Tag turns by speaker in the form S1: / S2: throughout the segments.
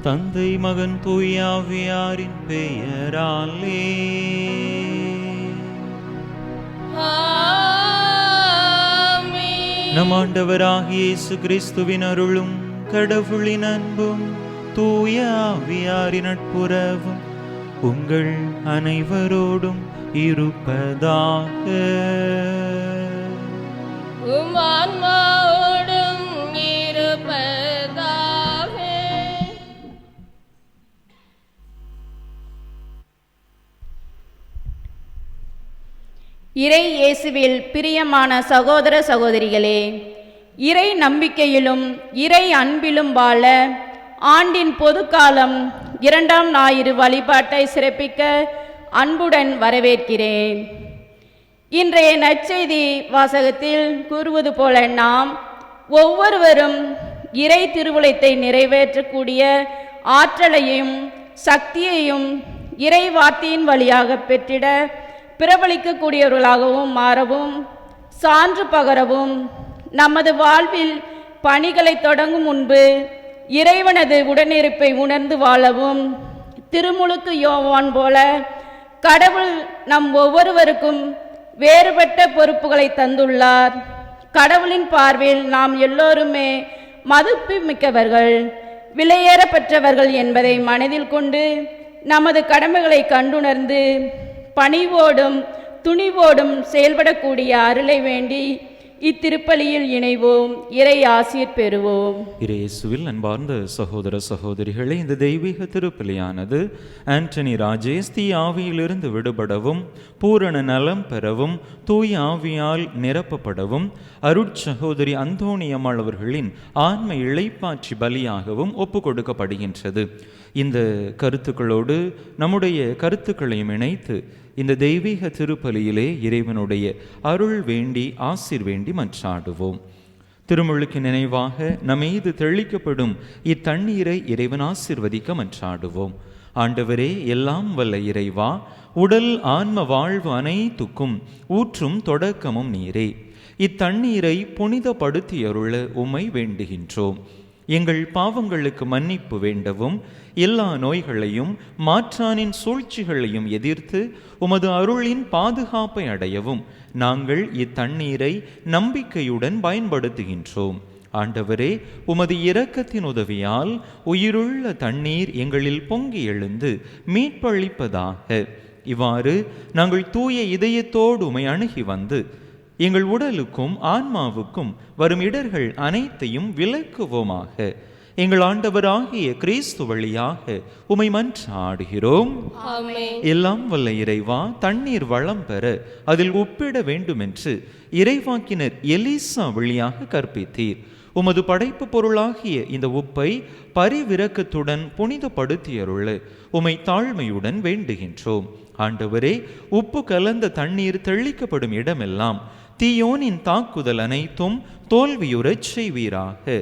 S1: தந்தை மகன் தூயாவியாரின் பெயராலே நம் ஆண்டவராகிய இயேசு கிறிஸ்துவின் அருளும் கடவுளின் அன்பும் தூய ஆவியாரின் நட்புறவும் உங்கள் அனைவரோடும் இருப்பதாக.
S2: உம் ஆன்மாவோடும் இருப்பதாக.
S3: இறை இயேசுவில் பிரியமான சகோதர சகோதரிகளே, இறை நம்பிக்கையிலும் இறை அன்பிலும் வாழ ஆண்டின் பொதுக்காலம் 2ஆம் ஞாயிறு வழிபாட்டை சிறப்பிக்க அன்புடன் வரவேற்கிறேன். இன்றைய நற்செய்தி வாசகத்தில் கூறுவது போல நாம் ஒவ்வொருவரும் இறை திருவுளத்தை நிறைவேற்றக்கூடிய ஆற்றலையும் சக்தியையும் இறை வார்த்தையின் வழியாக பெற்றிட பிரபலிக்கக்கூடியவர்களாகவும் மாறவும் சான்று பகரவும் நமது வாழ்வில் பணிகளை தொடங்கும் முன்பு இறைவனது உடனிருப்பை உணர்ந்து வாழவும் திருமுழுக்கு யோவான் போல கடவுள் நம் ஒவ்வொருவருக்கும் வேறுபட்ட பொறுப்புகளை தந்துள்ளார். கடவுளின் பார்வையில் நாம் எல்லோருமே மதிப்பு மிக்கவர்கள், விலையேறப்பெற்றவர்கள் என்பதை மனதில் கொண்டு நமது கடமைகளை கண்டுணர்ந்து பணிவோடும் துணிவோடும் செயல்படக்கூடிய அருளை வேண்டி இத்திருப்பலியில் இணைவோம். இறை ஆசீர் பெறுவோம்.
S1: இயேசுவில் அன்பார்ந்த சகோதர சகோதரிகளே, இந்த தெய்வீக திருப்பலியானது ஆண்டனி ராஜேஷ் தீ ஆவியிலிருந்து விடுபடவும் பூரண நலம் பெறவும் தூய் ஆவியால் நிரப்பப்படவும் அருட்சகோதரி அந்தோணியம்மாள் அவர்களின் ஆன்ம இளைப்பாற்றி பலியாகவும் ஒப்பு கொடுக்கப்படுகின்றது. இந்த கருத்துக்களோடு நம்முடைய கருத்துக்களையும் இணைத்து இந்த தெய்வீக திருப்பலியிலே இறைவனுடைய அருள் வேண்டி ஆசீர் வேண்டி மன்றாடுவோம். திருமுழுக்கு நினைவாக நம்மீது தெளிக்கப்படும் இத்தண்ணீரை இறைவன் ஆசீர்வதிக்க மன்றாடுவோம். ஆண்டவரே, எல்லாம் வல்ல இறைவா, உடல் ஆன்ம வாழ்வு அனைத்துக்கும் ஊற்றும் தொடக்கமும் நீரே. இத்தண்ணீரை புனிதப்படுத்தியருள உம்மை வேண்டுகின்றோம். எங்கள் பாவங்களுக்கு மன்னிப்பு வேண்டவும் எல்லா நோய்களையும் மாற்றானின் சூழ்ச்சிகளையும் எதிர்த்து உமது அருளின் பாதுகாப்பை அடையவும் நாங்கள் இத்தண்ணீரை நம்பிக்கையுடன் பயன்படுத்துகின்றோம். ஆண்டவரே, உமது இரக்கத்தின் உதவியால் உயிருள்ள தண்ணீர் எங்களில் பொங்கி எழுந்து மீட்பளிப்பதாக. இவ்வாறு நாங்கள் தூய இதயத்தோடு உமை அணுகி வந்து எங்கள் உடலுக்கும் ஆன்மாவுக்கும் வரும் இடர்கள் அனைத்தையும் விலக்குவோமாக. எங்கள் ஆண்டவராகிய கிறிஸ்து வழியாக உமை மன்றாடுகிறோம். எல்லாம் வல்ல இறைவா, தண்ணீர் வளம் பெற அதில் உப்பிட வேண்டுமென்று இறைவாக்கினர் எலிசா வழியாக கற்பித்தீர். உமது படைப்பு பொருளாகிய இந்த உப்பை பரிவிரக்கத்துடன் புனிதப்படுத்தியருள உமை தாழ்மையுடன் வேண்டுகின்றோம். ஆண்டவரே, உப்பு கலந்த தண்ணீர் தெளிக்கப்படும் இடமெல்லாம் தீயோனின் தாக்குதல் அனைத்தும் தோல்வியுறச் செய்வீராக.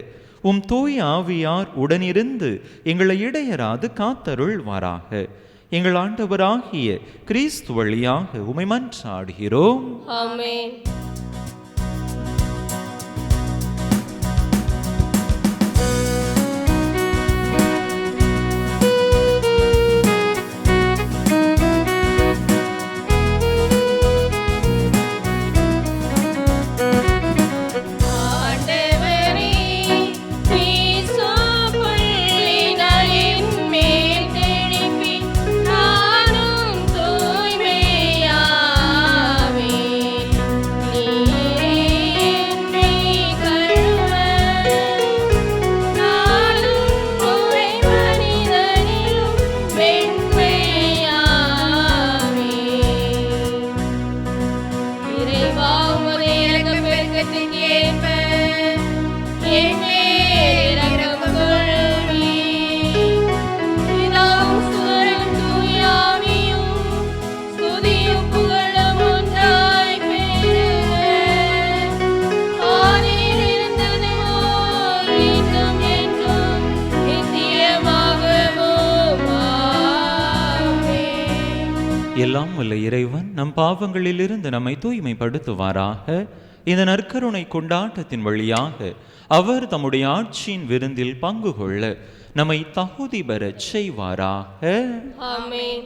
S1: உம் தூய ஆவியார் உடனிருந்து எங்களை இடையராது காத்தருள்வாராக. எங்கள் ஆண்டவராகிய கிறிஸ்து வழியாக உமை மன்றாடுகிறோம்.
S2: ஆமென்.
S1: எல்லாம் வல்ல இறைவன் நம் பாவங்களிலிருந்து நம்மை தூய்மைப்படுத்துவாராக. இந்த நற்கருணை கொண்டாட்டத்தின் வழியாக அவர் தம்முடைய ஆட்சியின் விருந்தில் பங்கு கொள்ள நம்மை தகுதி பெறச் செய்வாராக.
S2: ஆமென்.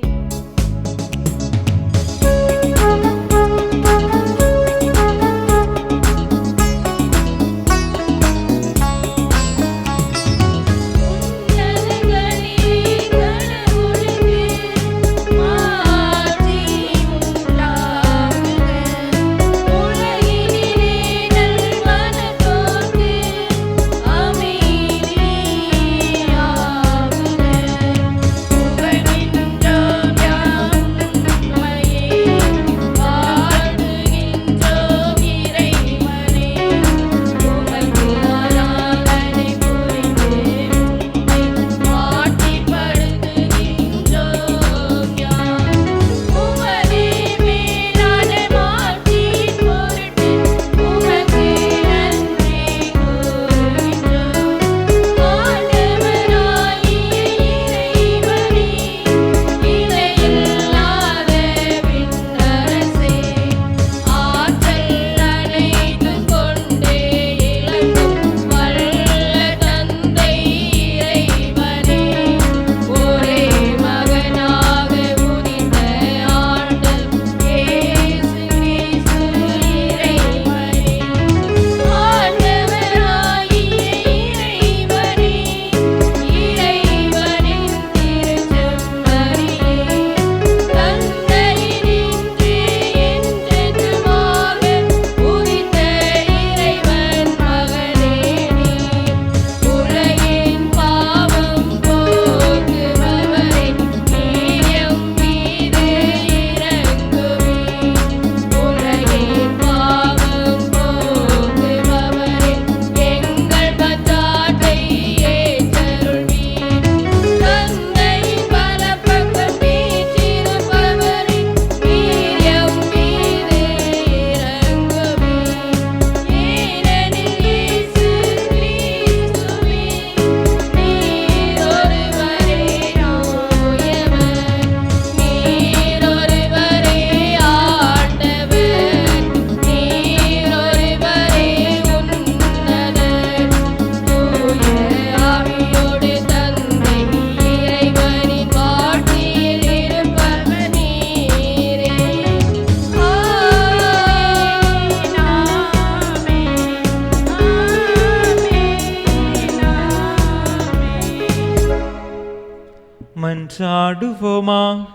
S1: மன்றாடுவோமாக.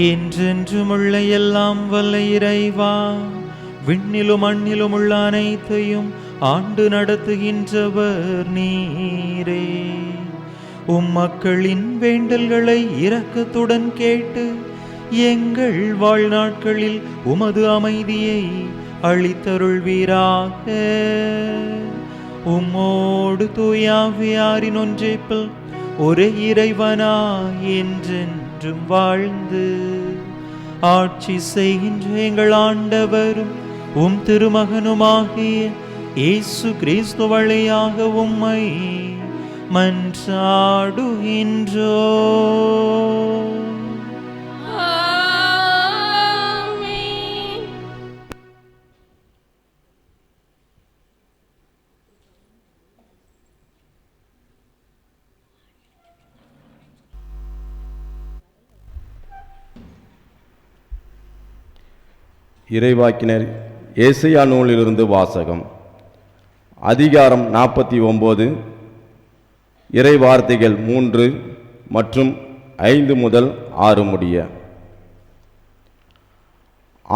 S1: என்றென்றுமுள்ள எல்லாம் வல்ல இறைவா, விண்ணிலும் மண்ணிலும் உள்ள அனைத்தையும் ஆண்டு நடத்துகின்றவர் நீரே. மக்களின் வேண்டல்களை இரக்கத்துடன் கேட்டு எங்கள் வாழ்நாட்களில் உமது அமைதியை அளித்தருள்வீராக. உம்மோடு தூயாவியாரின் ஒன்றைப்பில் ஒரே இறைவனா என்றென்றும் வாழ்ந்து ஆட்சி செய்கின்ற எங்கள் ஆண்டவரும் உம் திருமகனுமாகிய இயேசு கிறிஸ்து வழியாக உம்மை மன்றாடுகின்றோம்.
S4: இறைவாக்கினர் ஏசாயா நூலிலிருந்து வாசகம். அதிகாரம் 49, இறைவார்த்தைகள் 3 மற்றும் 5 முதல் 6 முடிய.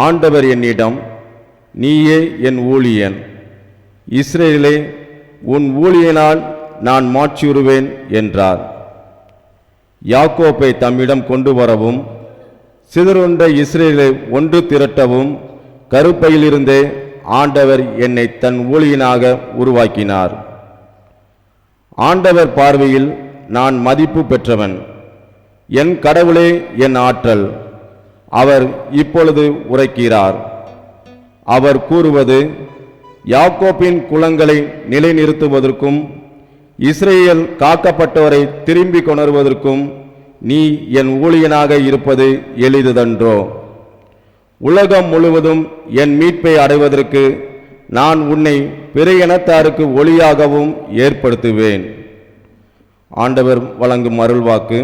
S4: ஆண்டவர் என்னிடம், நீயே என் ஊழியன், இஸ்ரேலே உன் ஊழியனால் நான் மாட்சியுறுவேன் என்றார். யாக்கோப்பை தம்மிடம் கொண்டு வரவும் சிதறுண்ட இஸ்ரேலை ஒன்று திரட்டவும் கருப்பையிலிருந்தே ஆண்டவர் என்னை தன் ஊழியனாக உருவாக்கினார். ஆண்டவர் பார்வையில் நான் மதிப்பு பெற்றவன். என் கடவுளே என் ஆற்றல். அவர் இப்பொழுது உரைக்கிறார். அவர் கூறுவது, யாக்கோப்பின் குலங்களை நிலைநிறுத்துவதற்கும் இஸ்ரேல் காக்கப்பட்டவரை திரும்பி கொணர்வதற்கும் நீ என் ஊழியனாக இருப்பது எளிதன்றோ? உலகம் முழுவதும் என் மீட்பை அடைவதற்கு நான் உன்னை பிற இனத்தாருக்கு ஒளியாகவும் ஏற்படுத்துவேன். ஆண்டவர் வழங்கும் அருள்வாக்கு.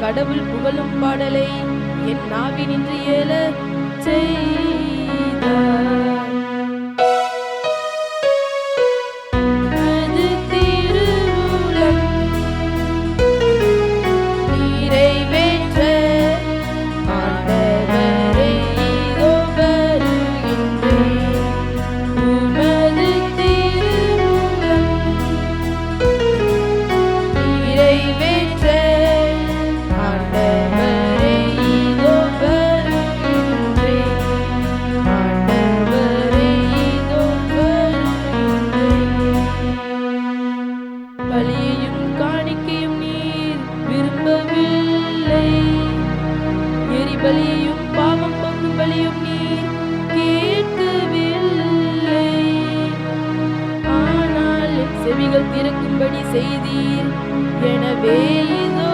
S2: கடவுள் புகழும் பாடலை என் நாவினின்று ஏல செய்தார். பலியையும் பாவம் போக்கும் பலியும் நீர் கேட்கவில்லை. ஆனால் என் செவிகள் திறக்கும்படி செய்தீர். எனவே இதோ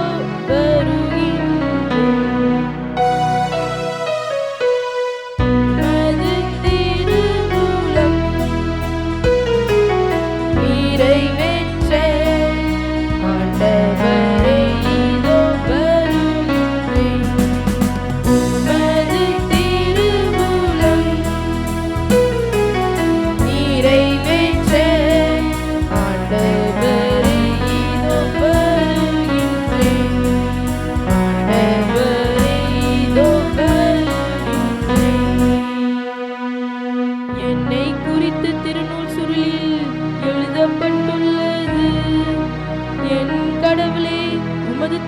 S2: வருகின்றேன்.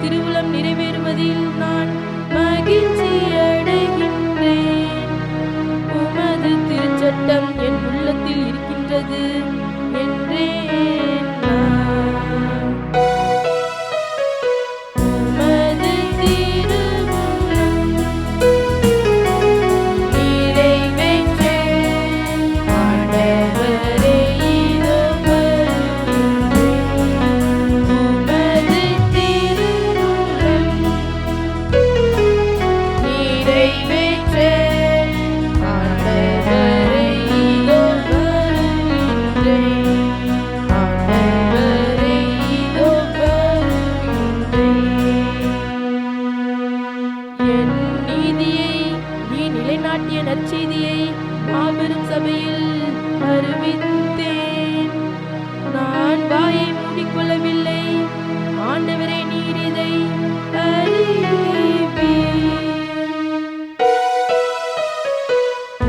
S2: திருவுளம் நிறைவேறுவதில் நான் மகிழ்ச்சி அடைகின்றேன். உமது திருச்சட்டம் என் உள்ளத்தில் இருக்கின்றது என்றேன் நான். உமது திருவுளம் நிறைவேற்ற ஆண்டவரே இதோ நற்செய்தியை மாபெரும் சபையில் அறிவித்தேன். நான் வாயை மூடிக்கொள்ளவில்லை. ஆண்டவரே நீர் இதை அறிவீர்.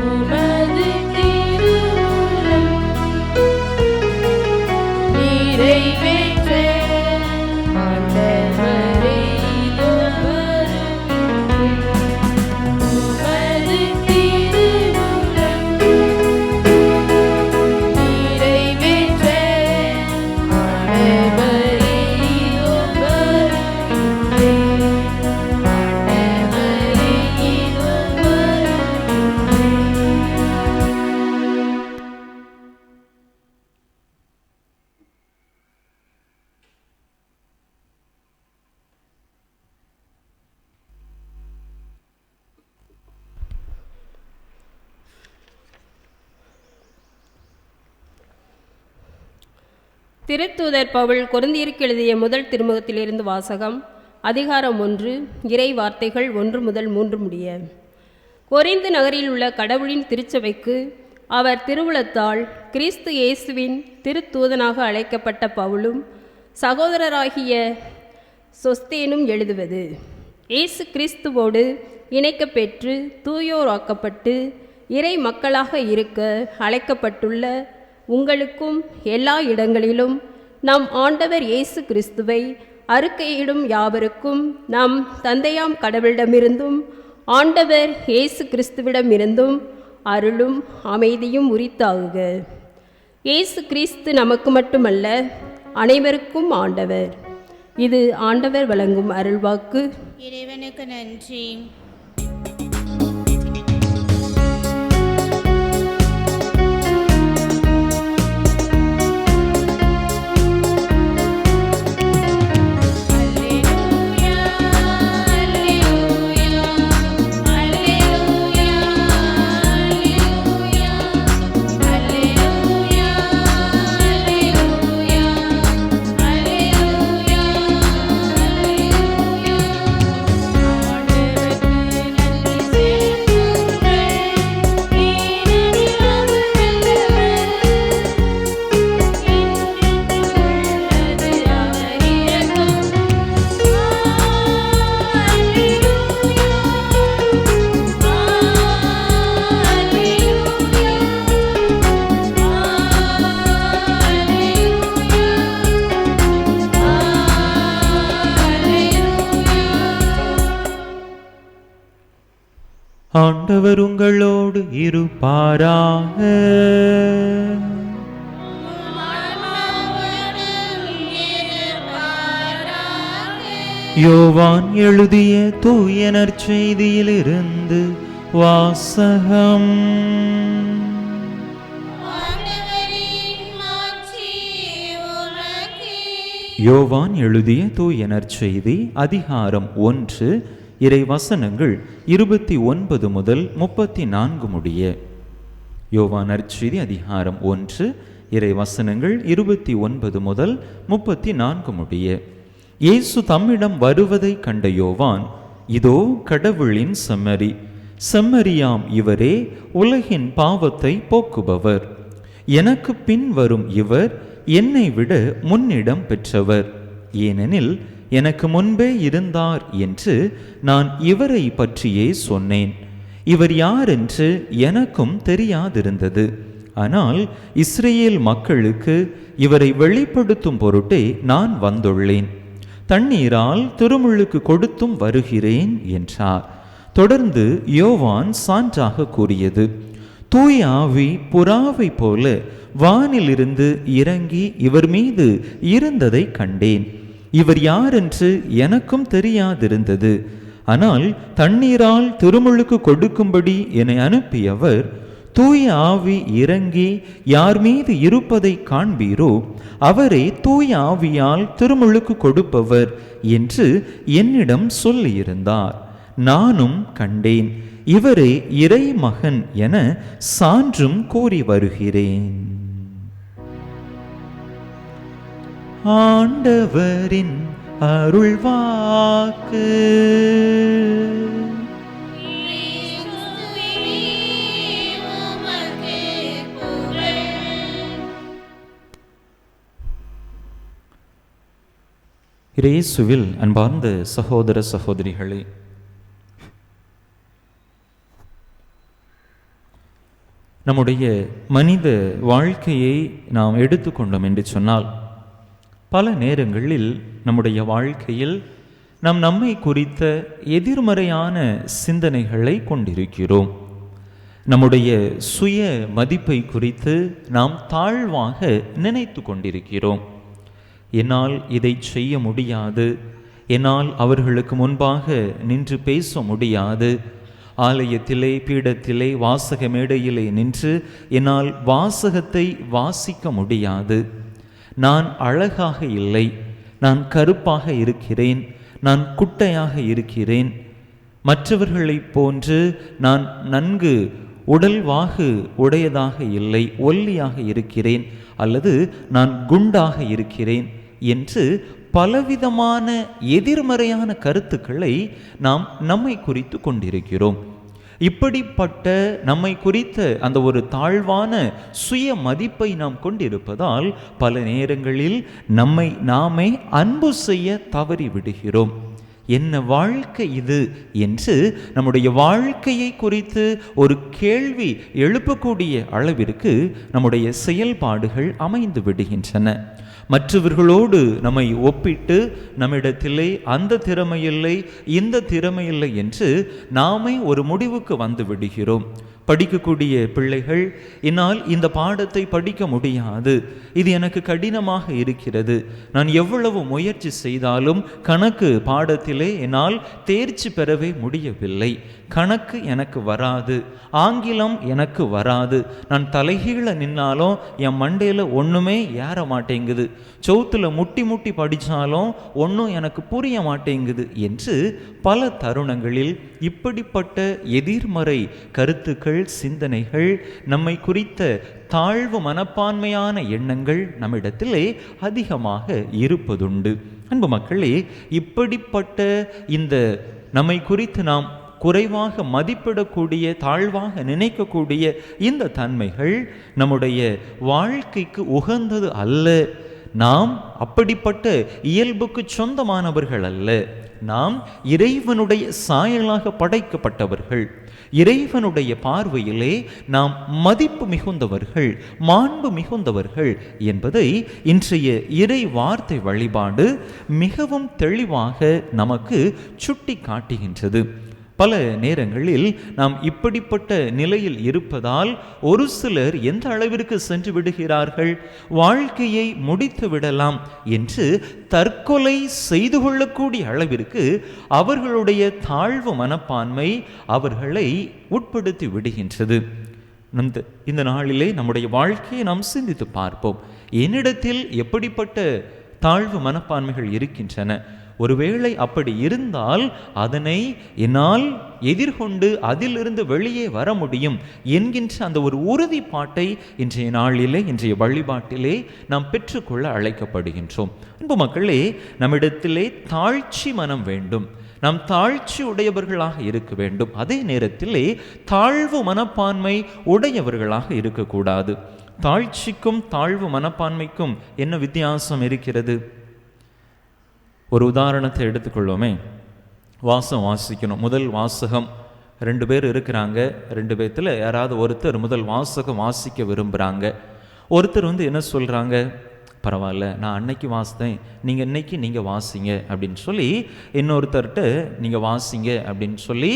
S2: உமது திருவுளம் நிறைவேற்ற ஆண்டவரே இதோ வருகின்றேன். உமது
S5: திருத்தூதர் பவுல் கொரிந்தியருக்கு எழுதிய முதல் திருமுகத்திலிருந்து வாசகம். அதிகாரம் 1, இறை வார்த்தைகள் 1 முதல் 3 முடிய. கொரிந்து நகரில் உள்ள கடவுளின் திருச்சபைக்கு அவர் திருவுளத்தால் கிறிஸ்து இயேசுவின் திருத்தூதனாக அழைக்கப்பட்ட பவுலும் சகோதரராகிய சொஸ்தேனும் எழுதுவது. இயேசு கிறிஸ்துவோடு இணைக்கப்பெற்று தூயோராக்கப்பட்டு இறை மக்களாக இருக்க அழைக்கப்பட்டுள்ள உங்களுக்கும் எல்லா இடங்களிலும் நம் ஆண்டவர் இயேசு கிறிஸ்துவை அறிக்கையிடும் யாவருக்கும் நம் தந்தையாம் கடவுளிடமிருந்தும் ஆண்டவர் இயேசு கிறிஸ்துவிடமிருந்தும் அருளும் அமைதியும் உரித்தாகுக. இயேசு கிறிஸ்து நமக்கு மட்டுமல்ல, அனைவருக்கும் ஆண்டவர். இது ஆண்டவர் வழங்கும் அருள்வாக்கு.
S2: இறைவனுக்கு நன்றி.
S1: ஆண்டவர் உங்களோடு இருப்பாராக. யோவான் எழுதிய தூய நற்செய்தியிலிருந்து வாசகம். யோவான் எழுதிய தூய நற்செய்தி அதிகாரம் 1 இறை வசனங்கள் 29 முதல் 34 முடிய. யோவான் நற்செய்தி அதிகாரம் 1 இறை வசனங்கள் 29 முதல் 34 முடிய. இயேசு தம்மிடம் வருவதை கண்ட யோவான், இதோ கடவுளின் செம்மறி, செம்மறியாம் இவரே உலகின் பாவத்தை போக்குபவர். எனக்கு பின் வரும் இவர் என்னை விட முன்னிடம் பெற்றவர், ஏனெனில் எனக்கு முன்பே இருந்தார் என்று நான் இவரை பற்றியே சொன்னேன். இவர் யார் என்று எனக்கும் தெரியாதிருந்தது. ஆனால் இஸ்ரேல் மக்களுக்கு இவரை வெளிப்படுத்தும் பொருட்டே நான் வந்துள்ளேன். தண்ணீரால் திருமுழுக்கு கொடுத்தும் வருகிறேன் என்றார். தொடர்ந்து யோவான் சான்றாக கூறியது, தூய ஆவி புறாவை போல வானிலிருந்து இறங்கி இவர் மீது இருந்ததை கண்டேன். இவர் யார் என்று எனக்கும் தெரியாதிருந்தது. ஆனால் தண்ணீரால் திருமுழுக்கு கொடுக்கும்படி என்னை அனுப்பியவர், தூய ஆவி இறங்கி யார் மீது இருப்பதை காண்பீரோ அவரே தூய ஆவியால் திருமுழுக்கு கொடுப்பவர் என்று என்னிடம் சொல்லியிருந்தார். நானும் கண்டேன். இவரே இறை மகன் என சான்றும் கூறி வருகிறேன். ஆண்டவரின் அருள்வாக்கு. இயேசுவில் அன்பார்ந்த சகோதர சகோதரிகளே, நம்முடைய மனித வாழ்க்கையை நாம் எடுத்துக்கொண்டோம் என்று சொன்னால், பல நேரங்களில் நம்முடைய வாழ்க்கையில் நாம் நம்மை குறித்த எதிர்மறையான சிந்தனைகளை கொண்டிருக்கிறோம். நம்முடைய சுய மதிப்பை குறித்து நாம் தாழ்வாக நினைத்து கொண்டிருக்கிறோம். என்னால் இதை செய்ய முடியாது, என்னால் அவர்களுக்கு முன்பாக நின்று பேச முடியாது, ஆலயத்திலே பீடத்திலே வாசக மேடையிலே நின்று என்னால் வாசகத்தை வாசிக்க முடியாது, நான் அழகாக இல்லை, நான் கருப்பாக இருக்கிறேன், நான் குட்டையாக இருக்கிறேன், மற்றவர்களைப் போன்று நான் நன்கு உடல் வாகு உடையதாக இல்லை, ஒல்லியாக இருக்கிறேன், அல்லது நான் குண்டாக இருக்கிறேன் என்று பலவிதமான எதிர்மறையான கருத்துக்களை நாம் நம்மை குறித்து கொண்டிருக்கிறோம். இப்படிப்பட்ட நம்மை குறித்த அந்த ஒரு தாழ்வான சுய மதிப்பை நாம் கொண்டிருப்பதால் பல நேரங்களில் நம்மை நாமே அன்பு செய்ய தவறி விடுகிறோம். என்ன வாழ்க்கை இது என்று நம்முடைய வாழ்க்கையை குறித்து ஒரு கேள்வி எழுப்பக்கூடிய அளவிற்கு நம்முடைய செயல்பாடுகள் அமைந்து விடுகின்றன. மற்றவர்களோடு நம்மை ஒப்பிட்டு நம்மிடத்திலே அந்த திறமை இல்லை, இந்த திறமை இல்லை என்று நாமே ஒரு முடிவுக்கு வந்து விடுகிறோம். படிக்கக்கூடிய பிள்ளைகள், என்னால் இந்த பாடத்தை படிக்க முடியாது, இது எனக்கு கடினமாக இருக்கிறது, நான் எவ்வளவு முயற்சி செய்தாலும் கணக்கு பாடத்திலே என்னால் தேர்ச்சி பெறவே முடியவில்லை, கணக்கு எனக்கு வராது, ஆங்கிலம் எனக்கு வராது, நான் தலைகீழ நின்னாலும் என் மண்டையில் ஒன்றுமே ஏற மாட்டேங்குது, சவுத்தில் முட்டி முட்டி படித்தாலும் ஒன்றும் எனக்கு புரிய மாட்டேங்குது என்று பல தருணங்களில் இப்படிப்பட்ட எதிர்மறை கருத்துக்கள், சிந்தனைகள், நம்மை குறித்த தாழ்வு மனப்பான்மையான எண்ணங்கள் நம்மிடத்திலே அதிகமாக இருப்பதுண்டு. அன்பு மக்களே, இப்படிப்பட்ட இந்த நம்மை குறித்து நாம் குறைவாக மதிப்பிடக்கூடிய, தாழ்வாக நினைக்கக்கூடிய இந்த தன்மைகள் நம்முடைய வாழ்க்கைக்கு உகந்தது அல்ல. நாம் அப்படிப்பட்ட இயல்புக்கு சொந்தமானவர்கள் அல்ல. நாம் இறைவனுடைய சாயலாக படைக்கப்பட்டவர்கள். இறைவனுடைய பார்வையிலே நாம் மதிப்பு மிகுந்தவர்கள், மாண்பு மிகுந்தவர்கள் என்பதை இன்றைய இறை வார்த்தை வழிபாடு மிகவும் தெளிவாக நமக்கு சுட்டி காட்டுகின்றது. பல நேரங்களில் நாம் இப்படிப்பட்ட நிலையில் இருப்பதால் ஒரு சிலர் எந்த அளவிற்கு சென்று விடுகிறார்கள், வாழ்க்கையை முடித்து விடலாம் என்று தற்கொலை செய்து கொள்ளக்கூடிய அளவிற்கு அவர்களுடைய தாழ்வு மனப்பான்மை அவர்களை உட்படுத்தி விடுகின்றது. இந்த நாளிலே நம்முடைய வாழ்க்கையை நாம் சிந்தித்து பார்ப்போம். என்னிடத்தில் எப்படிப்பட்ட தாழ்வு மனப்பான்மைகள் இருக்கின்றன? ஒருவேளை அப்படி இருந்தால் அதனை என்னால் எதிர்கொண்டு அதிலிருந்து வெளியே வர முடியும் என்கின்ற அந்த ஒரு உறுதிப்பாட்டை இன்றைய நாளிலே, இன்றைய வழிபாட்டிலே நாம் பெற்றுக்கொள்ள அழைக்கப்படுகின்றோம். அன்பு மக்களே, நம்மிடத்திலே தாழ்ச்சி மனம் வேண்டும். நாம் தாழ்ச்சி உடையவர்களாக இருக்க வேண்டும். அதே நேரத்திலே தாழ்வு மனப்பான்மை உடையவர்களாக இருக்கக்கூடாது. தாழ்ச்சிக்கும் தாழ்வு மனப்பான்மைக்கும் என்ன வித்தியாசம் இருக்கிறது? ஒரு உதாரணத்தை எடுத்துக்கொள்வோமே. வாசிக்கணும். முதல் வாசகம் 2 பேர் இருக்கிறாங்க. 2 பேர்த்தில் யாராவது ஒருத்தர் முதல் வாசகம் வாசிக்க விரும்புகிறாங்க. ஒருத்தர் என்ன சொல்கிறாங்க, பரவாயில்ல, நான் அன்னைக்கு வாசித்தேன், நீங்கள் இன்னைக்கு நீங்கள் வாசிங்க அப்படின்னு சொல்லி இன்னொருத்தர்கிட்ட நீங்கள் வாசிங்க அப்படின்னு சொல்லி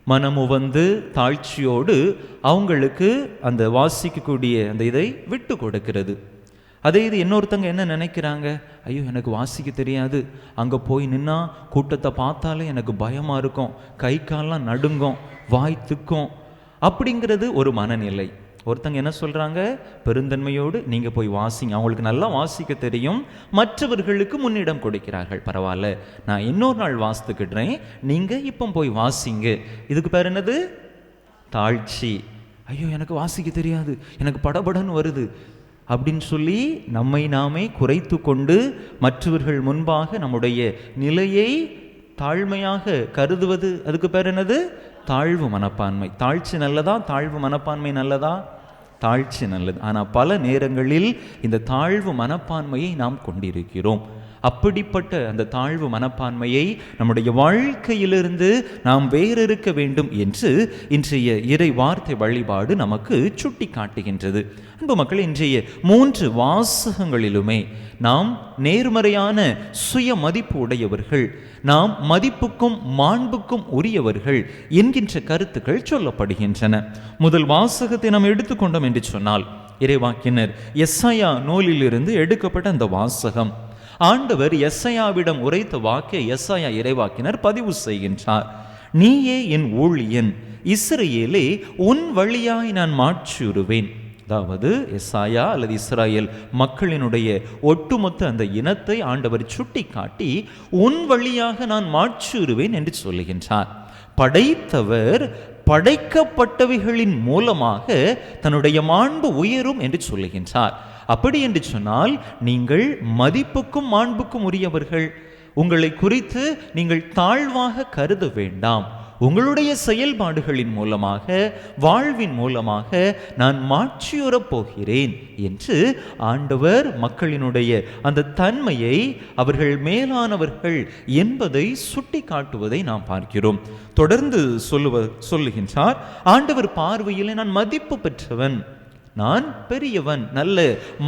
S1: மனமுவந்து தாழ்ச்சியோடு அவங்களுக்கு அந்த வாசிக்கக்கூடிய அந்த இதை விட்டு கொடுக்கிறது. அதே இது இன்னொருத்தங்க என்ன நினைக்கிறாங்க, ஐயோ எனக்கு வாசிக்க தெரியாது, அங்கே போய் நின்னா கூட்டத்தை பார்த்தாலே எனக்கு பயமாக இருக்கும், கை காலெலாம் நடுங்கும், வாய் திக்கும், அப்படிங்கிறது ஒரு மனநிலை. ஒருத்தங்க என்ன சொல்கிறாங்க, பெருந்தன்மையோடு நீங்கள் போய் வாசிங்க, அவங்களுக்கு நல்லா வாசிக்க தெரியும், மற்றவர்களுக்கு முன்னிடம் கொடுக்கிறார்கள். பரவாயில்ல, நான் இன்னொரு நாள் வாசித்துக்கிடுறேன், நீங்கள் இப்போ போய் வாசிங்க. இதுக்கு பேர் என்னது? தாழ்ச்சி. ஐயோ எனக்கு வாசிக்க தெரியாது, எனக்கு படபடன்னு வருது அப்படின்னு சொல்லி நம்மை நாமே குறைத்து கொண்டு மற்றவர்கள் முன்பாக நம்முடைய நிலையை தாழ்மையாக கருதுவது, அதுக்கு பேர் என்னது? தாழ்வு மனப்பான்மை. தாழ்ச்சி நல்லதா, தாழ்வு மனப்பான்மை நல்லதா? தாழ்ச்சி நல்லது. ஆனால் பல நேரங்களில் இந்த தாழ்வு மனப்பான்மையை நாம் கொண்டிருக்கிறோம். அப்படிப்பட்ட அந்த தாழ்வு மனப்பான்மையை நம்முடைய வாழ்க்கையிலிருந்து நாம் வேறிருக்க வேண்டும் என்று இன்றைய இறை வார்த்தை வழிபாடு நமக்கு சுட்டி காட்டுகின்றது. அன்பு மக்கள், இன்றைய 3 வாசகங்களிலுமே நாம் நேர்மறையான சுய மதிப்பு உடையவர்கள், நாம் மதிப்புக்கும் மாண்புக்கும் உரியவர்கள் என்கின்ற கருத்துக்கள் சொல்லப்படுகின்றன. முதல் வாசகத்தை நாம் எடுத்துக்கொண்டோம் என்று சொன்னால், இறைவாக்கினர் எஸ்ஐயா நூலிலிருந்து எடுக்கப்பட்ட அந்த வாசகம். ஆண்டவர் எஸ்ஐயாவிடம் உரைத்த வாக்கை எஸ்ஐயா இறைவாக்கினர் பதிவு செய்கின்றார். நீயே என் ஊழியன், இஸ்ரவேலே உன் வழியாய் நான் மாற்றியுறுவேன். அதாவது எஸ்ஐயா அல்லது இஸ்ராயேல் மக்களினுடைய ஒட்டுமொத்த அந்த இனத்தை ஆண்டவர் சுட்டி காட்டி உன் வழியாக நான் மாற்றியுறுவேன் என்று சொல்லுகின்றார். படைத்தவர் படைக்கப்பட்டவைகளின் மூலமாக தன்னுடைய மாண்பு உயரும் என்று சொல்லுகின்றார். அப்படி என்று சொன்னால் நீங்கள் மதிப்புக்கும் மாண்புக்கும் உரியவர்கள். உங்களை குறித்து நீங்கள் தாழ்வாக கருத வேண்டாம். உங்களுடைய செயல்பாடுகளின் மூலமாக, வாழ்வின் மூலமாக நான் மாட்சியுறப் போகிறேன் என்று ஆண்டவர் மக்களினுடைய அந்த தன்மையை, அவர்கள் மேலானவர்கள் என்பதை சுட்டி காட்டுவதை நாம் பார்க்கிறோம். தொடர்ந்து சொல்லுகின்றார், ஆண்டவர் பார்வையில் நான் மதிப்பு பெற்றவன், நான் பெரியவன், நல்ல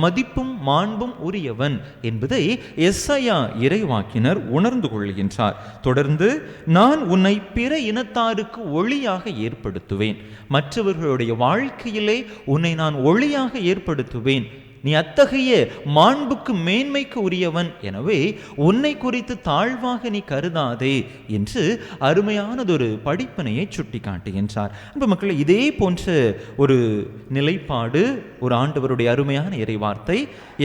S1: மதிப்பும் மாண்பும் உரியவன் என்பதை எஸ்ஐயா இறைவாக்கினர் உணர்ந்து கொள்கின்றார். தொடர்ந்து, நான் உன்னை பிற இனத்தாருக்கு ஒளியாக ஏற்படுத்துவேன், மற்றவர்களுடைய வாழ்க்கையிலே உன்னை நான் ஒளியாக ஏற்படுத்துவேன், நீ அத்தகைய மாண்புக்கு மேன்மைக்கு உரியவன், எனவே உன்னை குறித்து தாழ்வாக நீ கருதாதே என்று அருமையானதொரு படிப்பினையை சுட்டி காட்டுகின்றார். அன்பு மக்களை, இதே போன்ற ஒரு நிலைப்பாடு ஒரு ஆண்டவருடைய அருமையான இறைவார்த்தை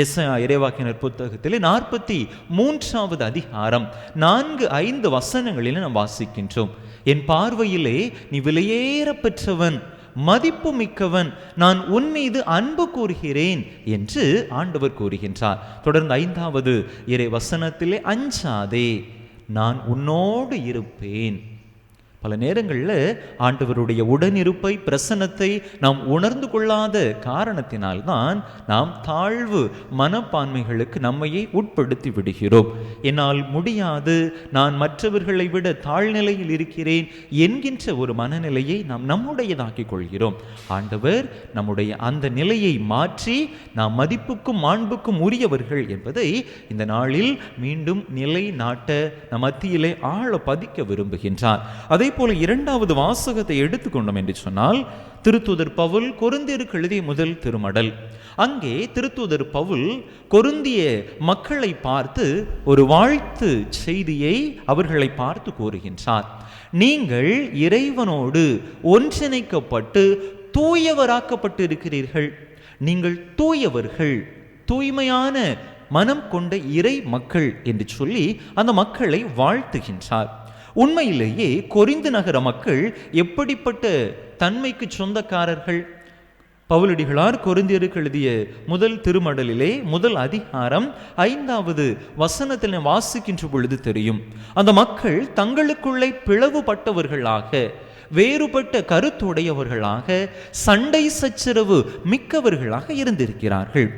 S1: எஸ்ஐயா இறைவாக்கினர் புத்தகத்தில் 43வது அதிகாரம் 4-5 வசனங்களில் நாம் வாசிக்கின்றோம். என் பார்வையிலே நீ விலையேற பெற்றவன், மதிப்பு மிக்கவன், நான் உன் மீது அன்பு கூறுகிறேன் என்று ஆண்டவர் கூறுகின்றார். தொடர்ந்து 5வது இறை வசனத்திலே, அஞ்சாதே, நான் உன்னோடு இருப்பேன். பல நேரங்களில் ஆண்டவருடைய உடனிருப்பை, பிரசன்னத்தை நாம் உணர்ந்து கொள்ளாத காரணத்தினால்தான் நாம் தாழ்வு மனப்பான்மைகளுக்கு நம்மையே உட்படுத்தி விடுகிறோம். என்னால் முடியாது, நான் மற்றவர்களை விட தாழ்நிலையில் இருக்கிறேன் என்கின்ற ஒரு மனநிலையை நாம் நம்முடையதாக்கிக் கொள்கிறோம். ஆண்டவர் நம்முடைய அந்த நிலையை மாற்றி நாம் மதிப்புக்கும் மாண்புக்கும் உரியவர்கள் என்பதை இந்த நாளில் மீண்டும் நிலை நாட்ட நம் மத்தியிலே ஆழ பதிக்க விரும்புகின்றார். அதே போல 2வது வாசகத்தை எடுத்துக்கொண்டோம் என்று சொன்னால், திருத்தூதர் பவுல் கொரிந்தியருக்கு எழுதிய முதல் திருமடல். அங்கே திருத்தூதர் பவுல் கொரிந்திய மக்களை பார்த்து ஒரு வாழ்த்து செய்தியை அவர்களை பார்த்து கூறுகின்றார். நீங்கள் இறைவனோடு ஒன்றிணைக்கப்பட்டு தூயவராக்கப்பட்டு இருக்கிறீர்கள், நீங்கள் தூயவர்கள், தூய்மையான மனம் கொண்ட இறை மக்கள் என்று சொல்லி அந்த மக்களை வாழ்த்துகின்றார். உண்மையிலேயே கொரிந்து நகர மக்கள் எப்படிப்பட்ட தன்மைக்கு சொந்தக்காரர்கள்? பவுலடிகளார் கொரிந்தியருக்கு எழுதிய முதல் திருமடலிலே முதல் அதிகாரம் 5வது வசனத்தில் வாசிக்கின்ற பொழுது தெரியும், அந்த மக்கள் தங்களுக்குள்ளே பிளவுபட்டவர்களாக, வேறுபட்ட கருத்துடையவர்களாக, சண்டை சச்சரவு மிக்கவர்களாக இருந்திருக்கிறார்கள்.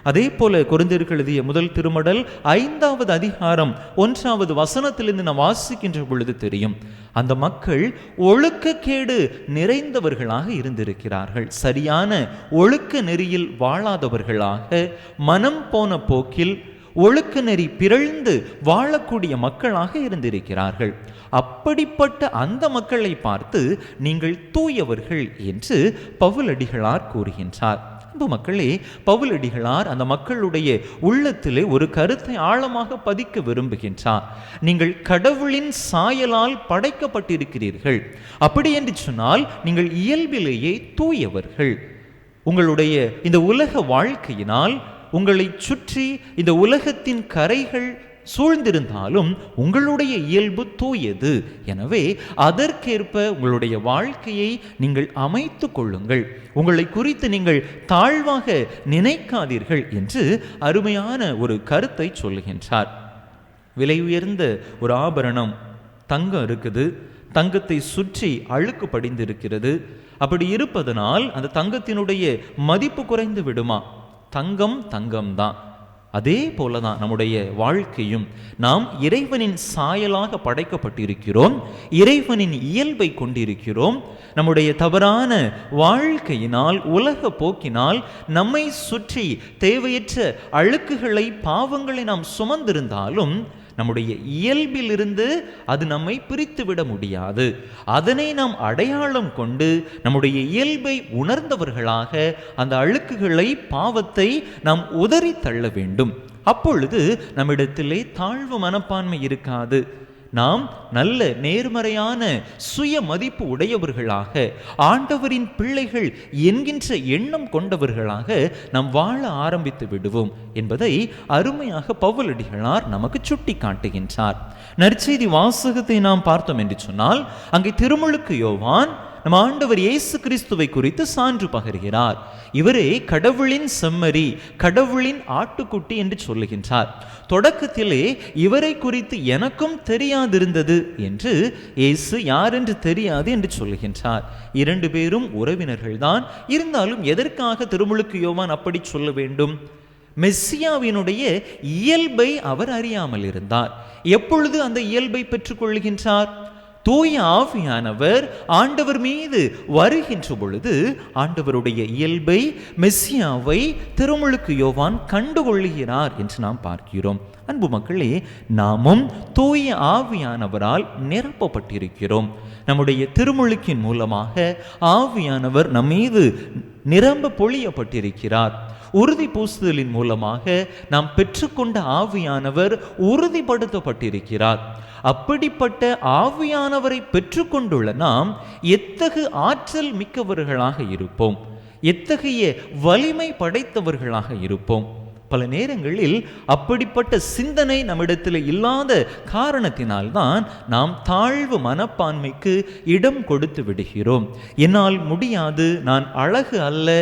S1: அதே போல கொரிந்தியருக்கு எழுதிய முதல் திருமடல் 5வது அதிகாரம் 1வது வசனத்திலிருந்து நாம் வாசிக்கின்ற பொழுது தெரியும், அந்த மக்கள் ஒழுக்கக்கேடு நிறைந்தவர்களாக இருந்திருக்கிறார்கள். சரியான ஒழுக்க நெறியில் வாழாதவர்களாக, மனம் போன போக்கில் ஒழுக்க நெறி பிறழ்ந்து வாழக்கூடிய மக்களாக இருந்திருக்கிறார்கள். அப்படிப்பட்ட அந்த மக்களை பார்த்து நீங்கள் தூயவர்கள் என்று பவுலடிகளார் கூறுகின்றார். மக்களே, பவுலடிகளார் அந்த மக்களுடைய உள்ளத்திலே ஒரு கருத்தை ஆழமாக பதிக்க விரும்புகின்றார். நீங்கள் கடவுளின் சாயலால் படைக்கப்பட்டிருக்கிறீர்கள். அப்படி என்று சொன்னால் நீங்கள் இயல்பிலேயே தூயவர்கள். உங்களுடைய இந்த உலக வாழ்க்கையினால் உங்களை சுற்றி இந்த உலகத்தின் கரைகள் சூழ்ந்திருந்தாலும் உங்களுடைய இயல்பு தூயது. எனவே அதற்கேற்ப உங்களுடைய வாழ்க்கையை நீங்கள் அமைத்து கொள்ளுங்கள். உங்களை குறித்து நீங்கள் தாழ்வாக நினைக்காதீர்கள் என்று அருமையான ஒரு கருத்தை சொல்லுகின்றார். விலை உயர்ந்த ஒரு ஆபரணம் தங்கம் இருக்குது, தங்கத்தை சுற்றி அழுக்கு படிந்து இருக்கிறது. அப்படி இருப்பதனால் அந்த தங்கத்தினுடைய மதிப்பு குறைந்து விடுமா? தங்கம் தங்கம்தான். அதே போலதான் நம்முடைய வாழ்க்கையும். நாம் இறைவனின் சாயலாக படைக்கப்பட்டிருக்கிறோம், இறைவனின் இயல்பை கொண்டிருக்கிறோம். நம்முடைய தவறான வாழ்க்கையினால், உலக போக்கினால் நம்மை சுற்றி தேவையற்ற அழுக்குகளை, பாவங்களை நாம் சுமந்திருந்தாலும் நம்முடைய இயல்பிலிருந்து அது நம்மை பிரித்துவிட முடியாது. அதனை நாம் அடையாளம் கொண்டு நம்முடைய இயல்பை உணர்ந்தவர்களாக அந்த அழுக்குகளை, பாவத்தை நாம் உதறி தள்ள வேண்டும். அப்பொழுது நம்மிடத்திலே தாழ்வு மனப்பான்மை இருக்காது. நாம் நல்ல நேர்மறையான சுய மதிப்பு உடையவர்களாக, ஆண்டவரின் பிள்ளைகள் என்கின்ற எண்ணம் கொண்டவர்களாக நாம் வாழ ஆரம்பித்து விடுவோம் என்பதை அருமையாக பவுலடிகளார் நமக்கு சுட்டி காட்டுகின்றார். நற்செய்தி வாசகத்தை நாம் பார்த்தோம் என்று சொன்னால், அங்கே திருமுழுக்கு யோவான் நம் ஆண்டவர் இயேசு கிறிஸ்துவை குறித்து சான்று பகர்கிறார். இவரே கடவுளின் செம்மறி, கடவுளின் ஆட்டுக்குட்டி என்று சொல்லுகின்றார். தொடக்கத்திலே இவரை குறித்து எனக்கும் தெரியாதிருந்தது என்று, இயேசு யார் என்று தெரியாது என்று சொல்லுகின்றார். 2 பேரும் உறவினர்கள்தான். இருந்தாலும் எதற்காக திருமுழுக்கு யோவான் அப்படி சொல்ல வேண்டும்? மெஸ்ஸியாவினுடைய இயல்பை அவர் அறியாமல் இருந்தார். எப்பொழுது அந்த இயல்பை பெற்றுக்கொள்கின்றார்? தூய ஆவியானவர் ஆண்டவர் மீது வருகின்ற பொழுது ஆண்டவருடைய இயல்பை, மெஸ்ஸியாவை திருமுழுக்கு யோவான் கண்டுகொள்கிறார் என்று நாம் பார்க்கிறோம். அன்பு மக்களே, நாமும் தூய ஆவியானவரால் நிரப்பப்பட்டிருக்கிறோம். நம்முடைய திருமுழுக்கின் மூலமாக ஆவியானவர் நம் மீது நிரம்ப பொழியப்பட்டிருக்கிறார். உறுதி பூசுதலின் மூலமாக நாம் பெற்றுக்கொண்ட ஆவியானவர் உறுதிப்படுத்தப்பட்டிருக்கிறார். அப்படிப்பட்ட ஆவியானவரை பெற்றுக்கொண்டுள்ள நாம் எத்தகு ஆற்றல் மிக்கவர்களாக இருப்போம், எத்தகைய வலிமை படைத்தவர்களாக இருப்போம். பல நேரங்களில் அப்படிப்பட்ட சிந்தனை நம்மிடத்தில் இல்லாத காரணத்தினால்தான் நாம் தாழ்வு மனப்பான்மைக்கு இடம் கொடுத்து விடுகிறோம். என்னால் முடியாது, நான் அழகு அல்ல,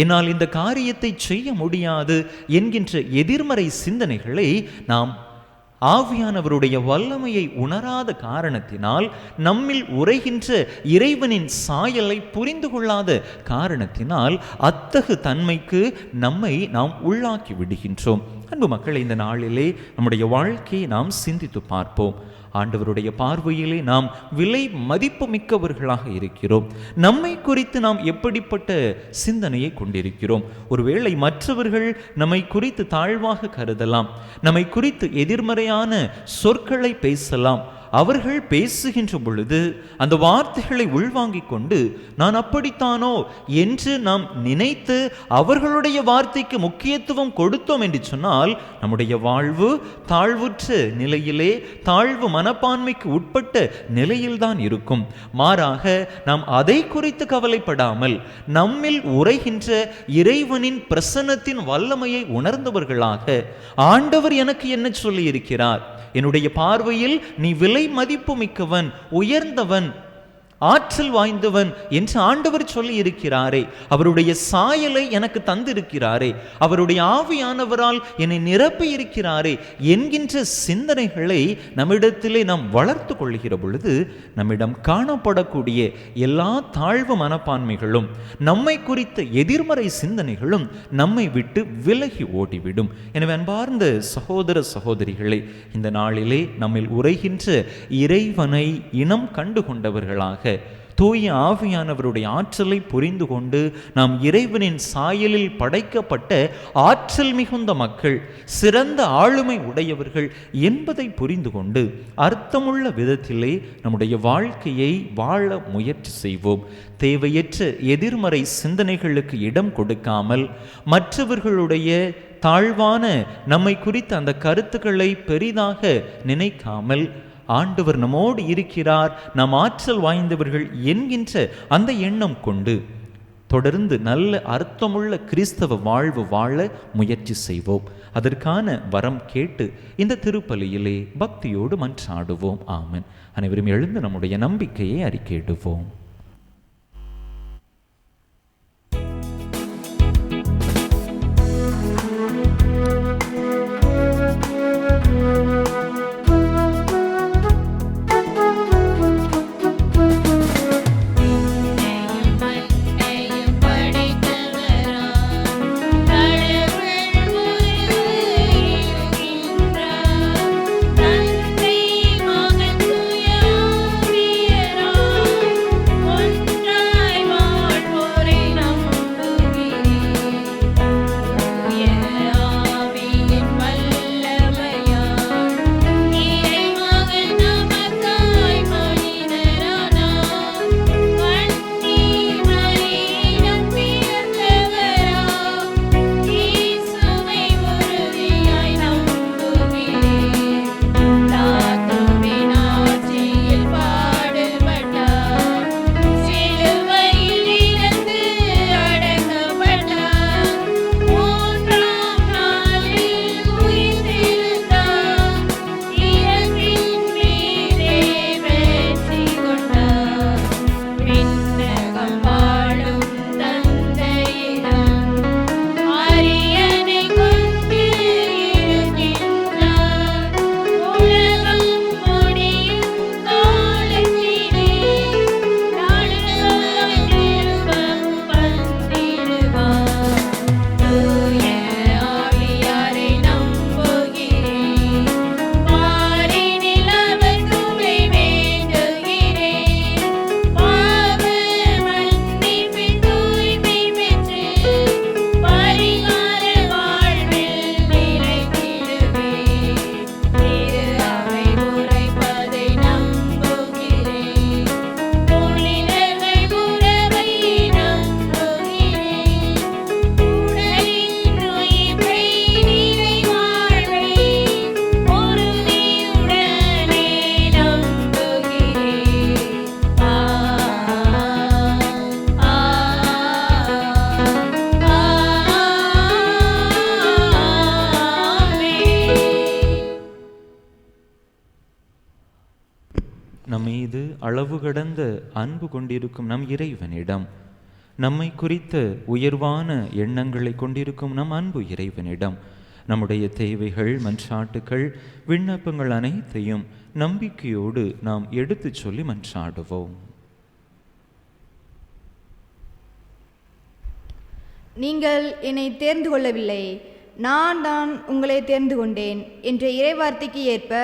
S1: என்னால் இந்த காரியத்தை செய்ய முடியாது என்கின்ற எதிர்மறை சிந்தனைகளை நாம் ஆவியானவருடைய வல்லமையை உணராத காரணத்தினால், நம்மில் உரைகின்ற இறைவனின் சாயலை புரிந்து கொள்ளாத காரணத்தினால் அத்தகு தன்மைக்கு நம்மை நாம் உள்ளாக்கி விடுகின்றோம். அன்பு மக்களை, இந்த நாளிலே நம்முடைய வாழ்க்கையை நாம் சிந்தித்து பார்ப்போம். ஆண்டவருடைய பார்வையிலே நாம் விலை மதிப்பு மிக்கவர்களாக இருக்கிறோம். நம்மை குறித்து நாம் எப்படிப்பட்ட சிந்தனையை கொண்டிருக்கிறோம்? ஒருவேளை மற்றவர்கள் நம்மை குறித்து தாழ்வாக கருதலாம், நம்மை குறித்து எதிர்மறையான சொற்களை பேசலாம். அவர்கள் பேசுகின்ற பொழுது அந்த வார்த்தைகளை உள்வாங்கிக் கொண்டு நான் அப்படித்தானோ என்று நாம் நினைத்து அவர்களுடைய வார்த்தைக்கு முக்கியத்துவம் கொடுத்தோம் என்று சொன்னால் நம்முடைய வாழ்வு தாழ்வுற்ற நிலையிலே, தாழ்வு மனப்பான்மைக்கு உட்பட்ட நிலையில்தான் இருக்கும். மாறாக நாம் அதை குறித்து கவலைப்படாமல் நம்மில் உரைகின்ற இறைவனின் பிரசன்னத்தின் வல்லமையை உணர்ந்தவர்களாக, ஆண்டவர் எனக்கு என்ன சொல்லி இருக்கிறார், என்னுடைய பார்வையில் நீ விலை மதிப்பு மிக்கவன், உயர்ந்தவன், ஆற்றல் வாய்ந்தவன் என்று ஆண்டவர் சொல்லி இருக்கிறாரே, அவருடைய சாயலை எனக்கு தந்திருக்கிறாரே, அவருடைய ஆவியானவரால் என்னை நிரப்பி இருக்கிறாரே என்கின்ற சிந்தனைகளை நம்மிடத்திலே நாம் வளர்த்து கொள்கிற பொழுது நம்மிடம் காணப்படக்கூடிய எல்லா தாழ்வு மனப்பான்மைகளும், நம்மை குறித்த எதிர்மறை சிந்தனைகளும் நம்மை விட்டு விலகி ஓடிவிடும். எனவே அன்பார்ந்த சகோதர சகோதரிகளை, இந்த நாளிலே நம்மில் உரைகின்ற இறைவனை இனம் கண்டு கொண்டவர்களாக, தூய ஆவியானவருடைய ஆற்றலை புரிந்து கொண்டு நாம் இறைவனின் சாயலில் படைக்கப்பட்ட ஆற்றல் மிகுந்த மக்கள், சிறந்த ஆளுமை உடையவர்கள் என்பதை புரிந்து கொண்டு அர்த்தமுள்ள விதத்திலே நம்முடைய வாழ்க்கையை வாழ முயற்சி செய்வோம். தேவையற்ற எதிர்மறை சிந்தனைகளுக்கு இடம் கொடுக்காமல், மற்றவர்களுடைய தாழ்வான நம்மை குறித்த அந்த கருத்துக்களை பெரிதாக நினைக்காமல், ஆண்டவர் நம்மோடு இருக்கிறார், நாம் ஆற்றல் வாய்ந்தவர்கள் என்கின்ற அந்த எண்ணம் கொண்டு தொடர்ந்து நல்ல அர்த்தமுள்ள கிறிஸ்தவ வாழ்வு வாழ முயற்சி செய்வோம். அதற்கான வரம் கேட்டு இந்த திருப்பலியிலே பக்தியோடு மன்றாடுவோம். ஆமென். அனைவரும் எழுந்து நம்முடைய நம்பிக்கையை அறிக்கையிடுவோம்.
S2: தந்தை மகன் தூய ஆவியராய்
S1: நம் மீது அளவு கடந்த அன்பு கொண்டிருக்கும் நம் இறைவனிடம், நம்மை குறித்த உயர்வான எண்ணங்களை கொண்டிருக்கும் நம் அன்பு இறைவனிடம் நம்முடைய தேவைகள், மன்றாட்டுக்கள், விண்ணப்பங்கள் அனைத்தையும் நம்பிக்கையோடு நாம் எடுத்துச் சொல்லி மன்றாடுவோம்.
S6: நீங்கள் என்னை தேர்ந்து கொள்ளவில்லை, நான் தான் உங்களை தேர்ந்து கொண்டேன் என்ற இறைவார்த்தைக்கு ஏற்ப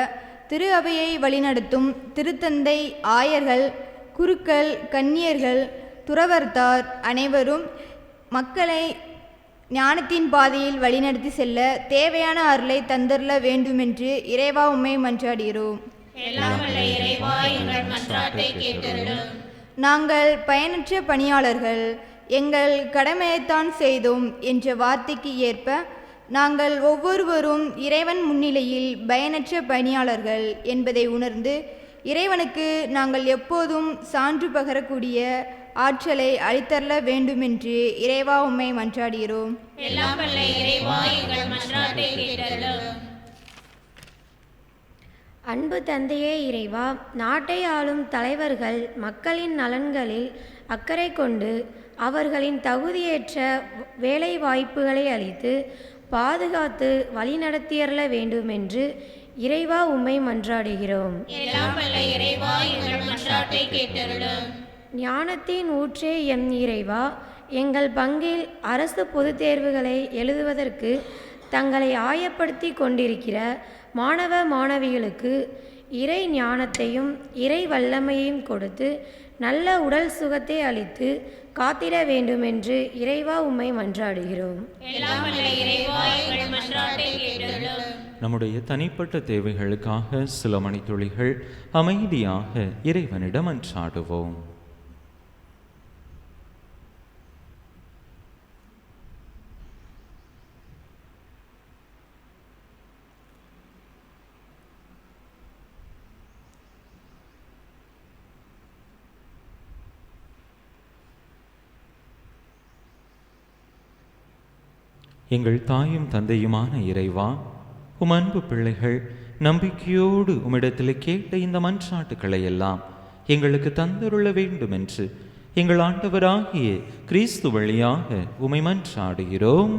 S6: திரு அவையை வழிநடத்தும் திருத்தந்தை, ஆயர்கள், குருக்கள், கன்னியர்கள், துறவர்த்தார் அனைவரும் மக்களை ஞானத்தின் பாதையில் வழிநடத்தி செல்ல தேவையான அருளை தந்தருள வேண்டுமென்று இறைவா உம்மை மன்றாடுகிறோம். நாங்கள் பயனற்ற பணியாளர்கள், எங்கள் கடமையைத்தான் செய்தோம் என்ற வார்த்தைக்கு ஏற்ப நாங்கள் ஒவ்வொருவரும் இறைவன் முன்னிலையில் பயனற்ற பணியாளர்கள் என்பதை உணர்ந்து இறைவனுக்கு நாங்கள் எப்போதும் சான்று பகரக்கூடிய ஆற்றலை அளித்தரல வேண்டுமென்று இறைவா உம்மை மன்றாடுகிறோம்.
S7: அன்பு தந்தையே இறைவா, நாட்டை ஆளும் தலைவர்கள் மக்களின் நலன்களில் அக்கறை கொண்டு அவர்களின் தகுதியேற்ற வேலை வாய்ப்புகளை அளித்து பாதுகாத்து வழிநடத்தியறல வேண்டுமென்று இறைவா உம்மை மன்றாடுகிறோம். ஞானத்தின் ஊற்றே எம் இறைவா, எங்கள் பங்கில் அரசு பொதுத் தேர்வுகளை எழுதுவதற்கு தங்களை ஆயப்படுத்தி கொண்டிருக்கிற மாணவ மாணவிகளுக்கு இறை ஞானத்தையும் இறை வல்லமையையும் கொடுத்து நல்ல உடல் சுகத்தை அளித்து காத்திட வேண்டுமென்று இறைவா உம்மை மன்றாடுகிறோம்.
S1: நம்முடைய தனிப்பட்ட தேவைகளுக்காக சில மணித்துளிகள் அமைதியாக இறைவனிடம் மன்றாடுவோம். எங்கள் தாயும் தந்தையுமான இறைவா, உம் அன்பு பிள்ளைகள் நம்பிக்கையோடு உம்மிடத்தில் கேட்ட இந்த மன்றாட்டுக்களை எல்லாம் எங்களுக்கு தந்தருள வேண்டும் என்று எங்கள் ஆண்டவராகிய கிறிஸ்து வழியாக உம்மை மன்றாடுகிறோம்.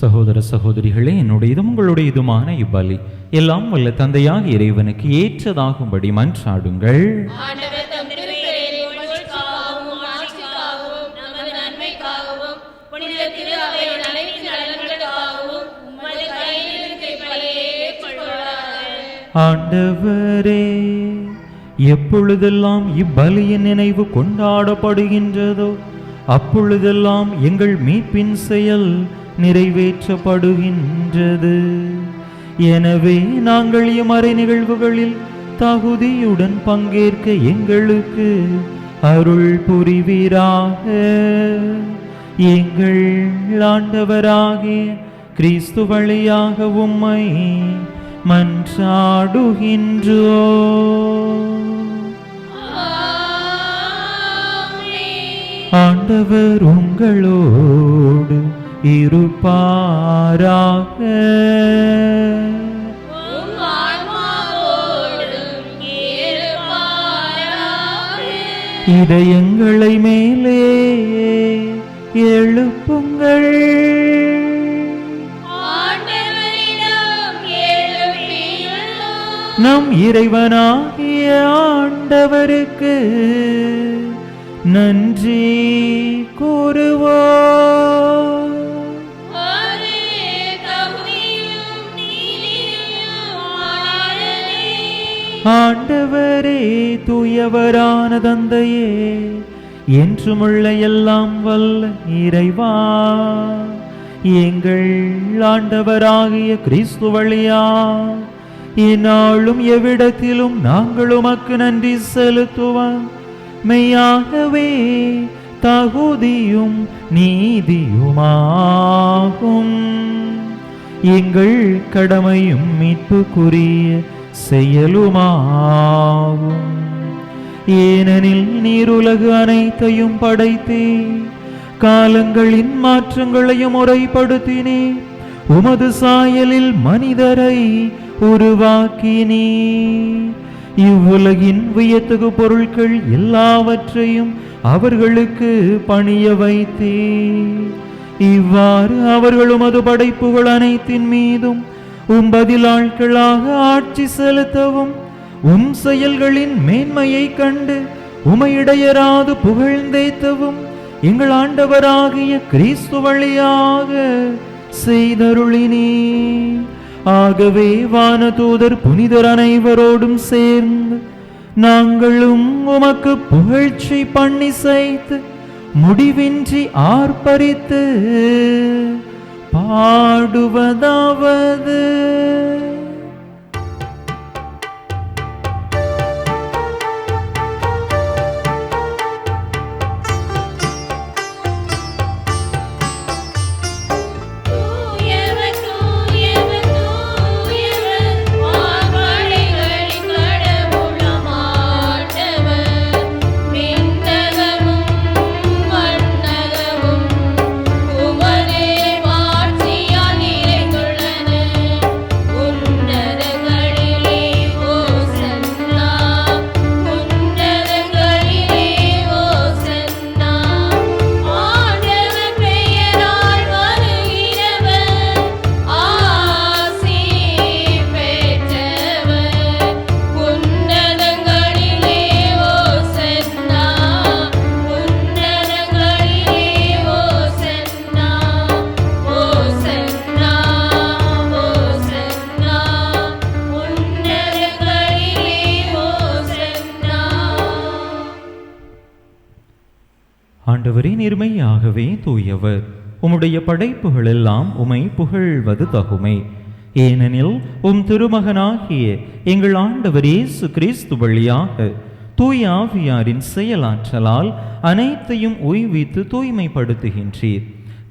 S1: சகோதர சகோதரிகளே, என்னுடையதும் உங்களுடையதுமான இப்பலி எல்லாம் வல்ல தந்தையாக இறைவனுக்கு ஏற்றதாகும்படி மன்றாடுங்கள். ஆண்டவரே, எப்பொழுதெல்லாம் இப்பலியின் நினைவு கொண்டாடப்படுகின்றதோ அப்பொழுதெல்லாம் எங்கள் மீட்பின் செயல் நிறைவேற்றப்படுகின்றது. எனவே நாங்கள் இம்மறை நிகழ்வுகளில் தகுதியுடன் பங்கேற்க எங்களுக்கு அருள் புரிவீராக. எங்கள் ஆண்டவராகிய கிறிஸ்து வழியாக உம்மை மன்றாடுகின்றோம். ஆண்டவர் உங்களோடு இருப்பாராக. இதயங்களை மேலே எழுப்புங்கள். நம் இறைவனாகிய ஆண்டவருக்கு நன்றி கூறுவோம். ஆண்டவரே, தூயவரான தந்தையே, என்றுமுள்ள எல்லாம் வல்ல இறைவா, எங்கள் ஆண்டவராகிய கிறிஸ்து வழியா என்னாலும் எவ்விடத்திலும் நாங்கள் உமக்கு நன்றி செலுத்துவோம். மெய்யாகவே தகுதியும் நீதியுமாகும். எங்கள் கடமையும் மீட்புக்குரிய செயலுமாகும். ஏனெனில் நீர் உலகு அனைத்தையும் படைத்தே காலங்களின் மாற்றங்களையும் முறைப்படுத்தினே. உமது சாயலில் மனிதரை உருவாக்கினே. இவ்வுலகின் வியத்தகு பொருட்கள் எல்லாவற்றையும் அவர்களுக்கு பணிய வைத்தே. இவ்வாறு அவர்கள் உமது படைப்புகள் அனைத்தின் மீதும் பதிலாட்களாக ஆட்சி செலுத்தவும் செயல்களின் மேன்மையை கண்டு உமையிடையராது புகழ்ந்தேத்தவும் எங்கள் ஆண்டவராகிய கிறிஸ்து வழியாக செய்தருளினே. ஆகவே வானதூதர் புனிதர் அனைவரோடும் சேர்ந்து நாங்களும் உமக்கு புகழ்ச்சி பண்ணி செய்து முடிவின்றி ஆர்ப்பரித்து பாடுவதாவது: ஆண்டவரே, நேர்மையாகவே தூயவர். உம்முடைய படைப்புகள் எல்லாம் உமை புகழ்வது தகுமை. ஏனெனில் திருமகனாகிய எங்கள் ஆண்டவர் இயேசு கிறிஸ்து வழியாக தூய ஆவியாரின் செயலாற்றலால் அனைத்தையும் உய்வித்து தூய்மைப்படுத்துகின்றீர்.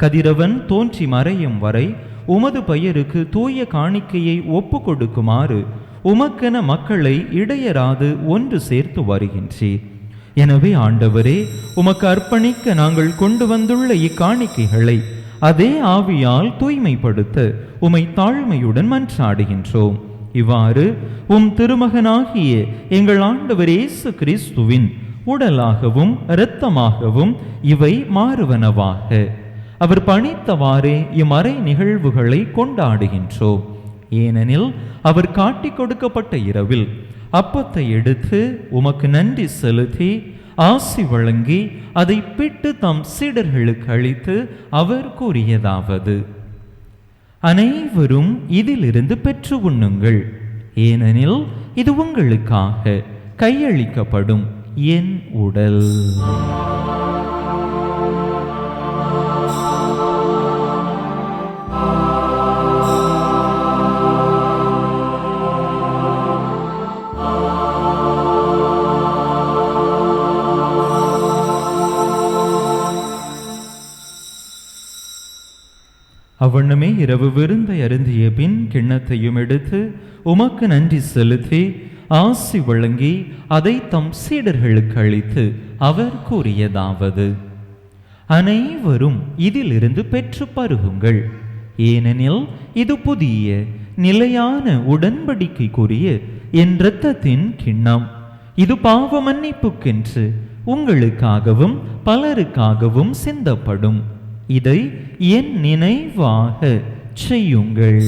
S1: கதிரவன் தோன்றி மறையும் வரை உமது பெயருக்கு தூய காணிக்கையை ஒப்பு கொடுக்குமாறு உமக்கென மக்களை இடையராது ஒன்று சேர்த்து வருகின்றீர். எனவே ஆண்டவரே, உமக்கு அர்ப்பணிக்க நாங்கள் கொண்டு வந்துள்ள இக்காணிக்கைகளை அதே ஆவியால் தூய்மைப்படுத்த உமை தாழ்மையுடன் மன்றாடுகின்றோம். இவ்வாறு திருமகனாகிய எங்கள் ஆண்டவர் இயேசு கிறிஸ்துவின் உடலாகவும் இரத்தமாகவும் இவை மாறுவனவாக அவர் பணித்தவாறே இம்மறை நிகழ்வுகளை கொண்டாடுகின்றோம். ஏனெனில் அவர் காட்டிக் கொடுக்கப்பட்ட இரவில் அப்பத்தை எடுத்து உமக்கு நன்றி செலுத்தி ஆசி வழங்கி அதை பிட்டு தம் சீடர்களுக்கு அளித்து அவர் கூறியதாவது: அனைவரும் இதிலிருந்து பெற்று உண்ணுங்கள். ஏனெனில் இது உங்களுக்காக கையளிக்கப்படும் என் உடல். அவ்வண்ணமே இரவு விருந்தை அருந்திய பின் கிண்ணத்தையும் எடுத்து உமக்கு நன்றி செலுத்தி ஆசி வழங்கி அதை தம் சீடர்களுக்கு அளித்து அவர் கூறியதாவது: அனைவரும் இதிலிருந்து பெற்று பருகுங்கள், ஏனெனில் இது புதிய நிலையான உடன்படிக்கைக்குரிய என் இரத்தத்தின் கிண்ணம். இது பாவ மன்னிப்புக்கென்று உங்களுக்காகவும் பலருக்காகவும் சிந்தப்படும். இதை என் நினைவாக செய்யுங்கள்.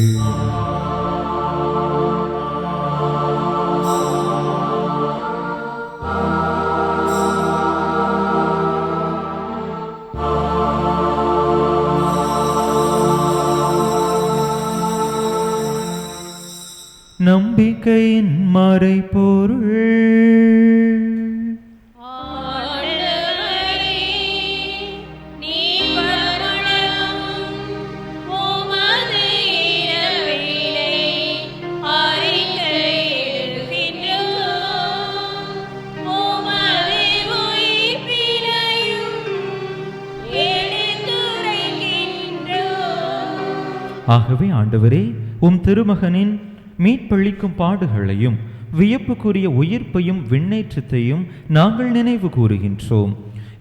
S1: நம்பிக்கையின் மறைபொருள். ஆகவே ஆண்டவரே, உம் திருமகனின் மீட்பளிக்கும் பாடுகளையும் வியப்புக்குரிய உயிர்ப்பையும் விண்ணேற்றத்தையும் நாங்கள் நினைவு கூறுகின்றோம்.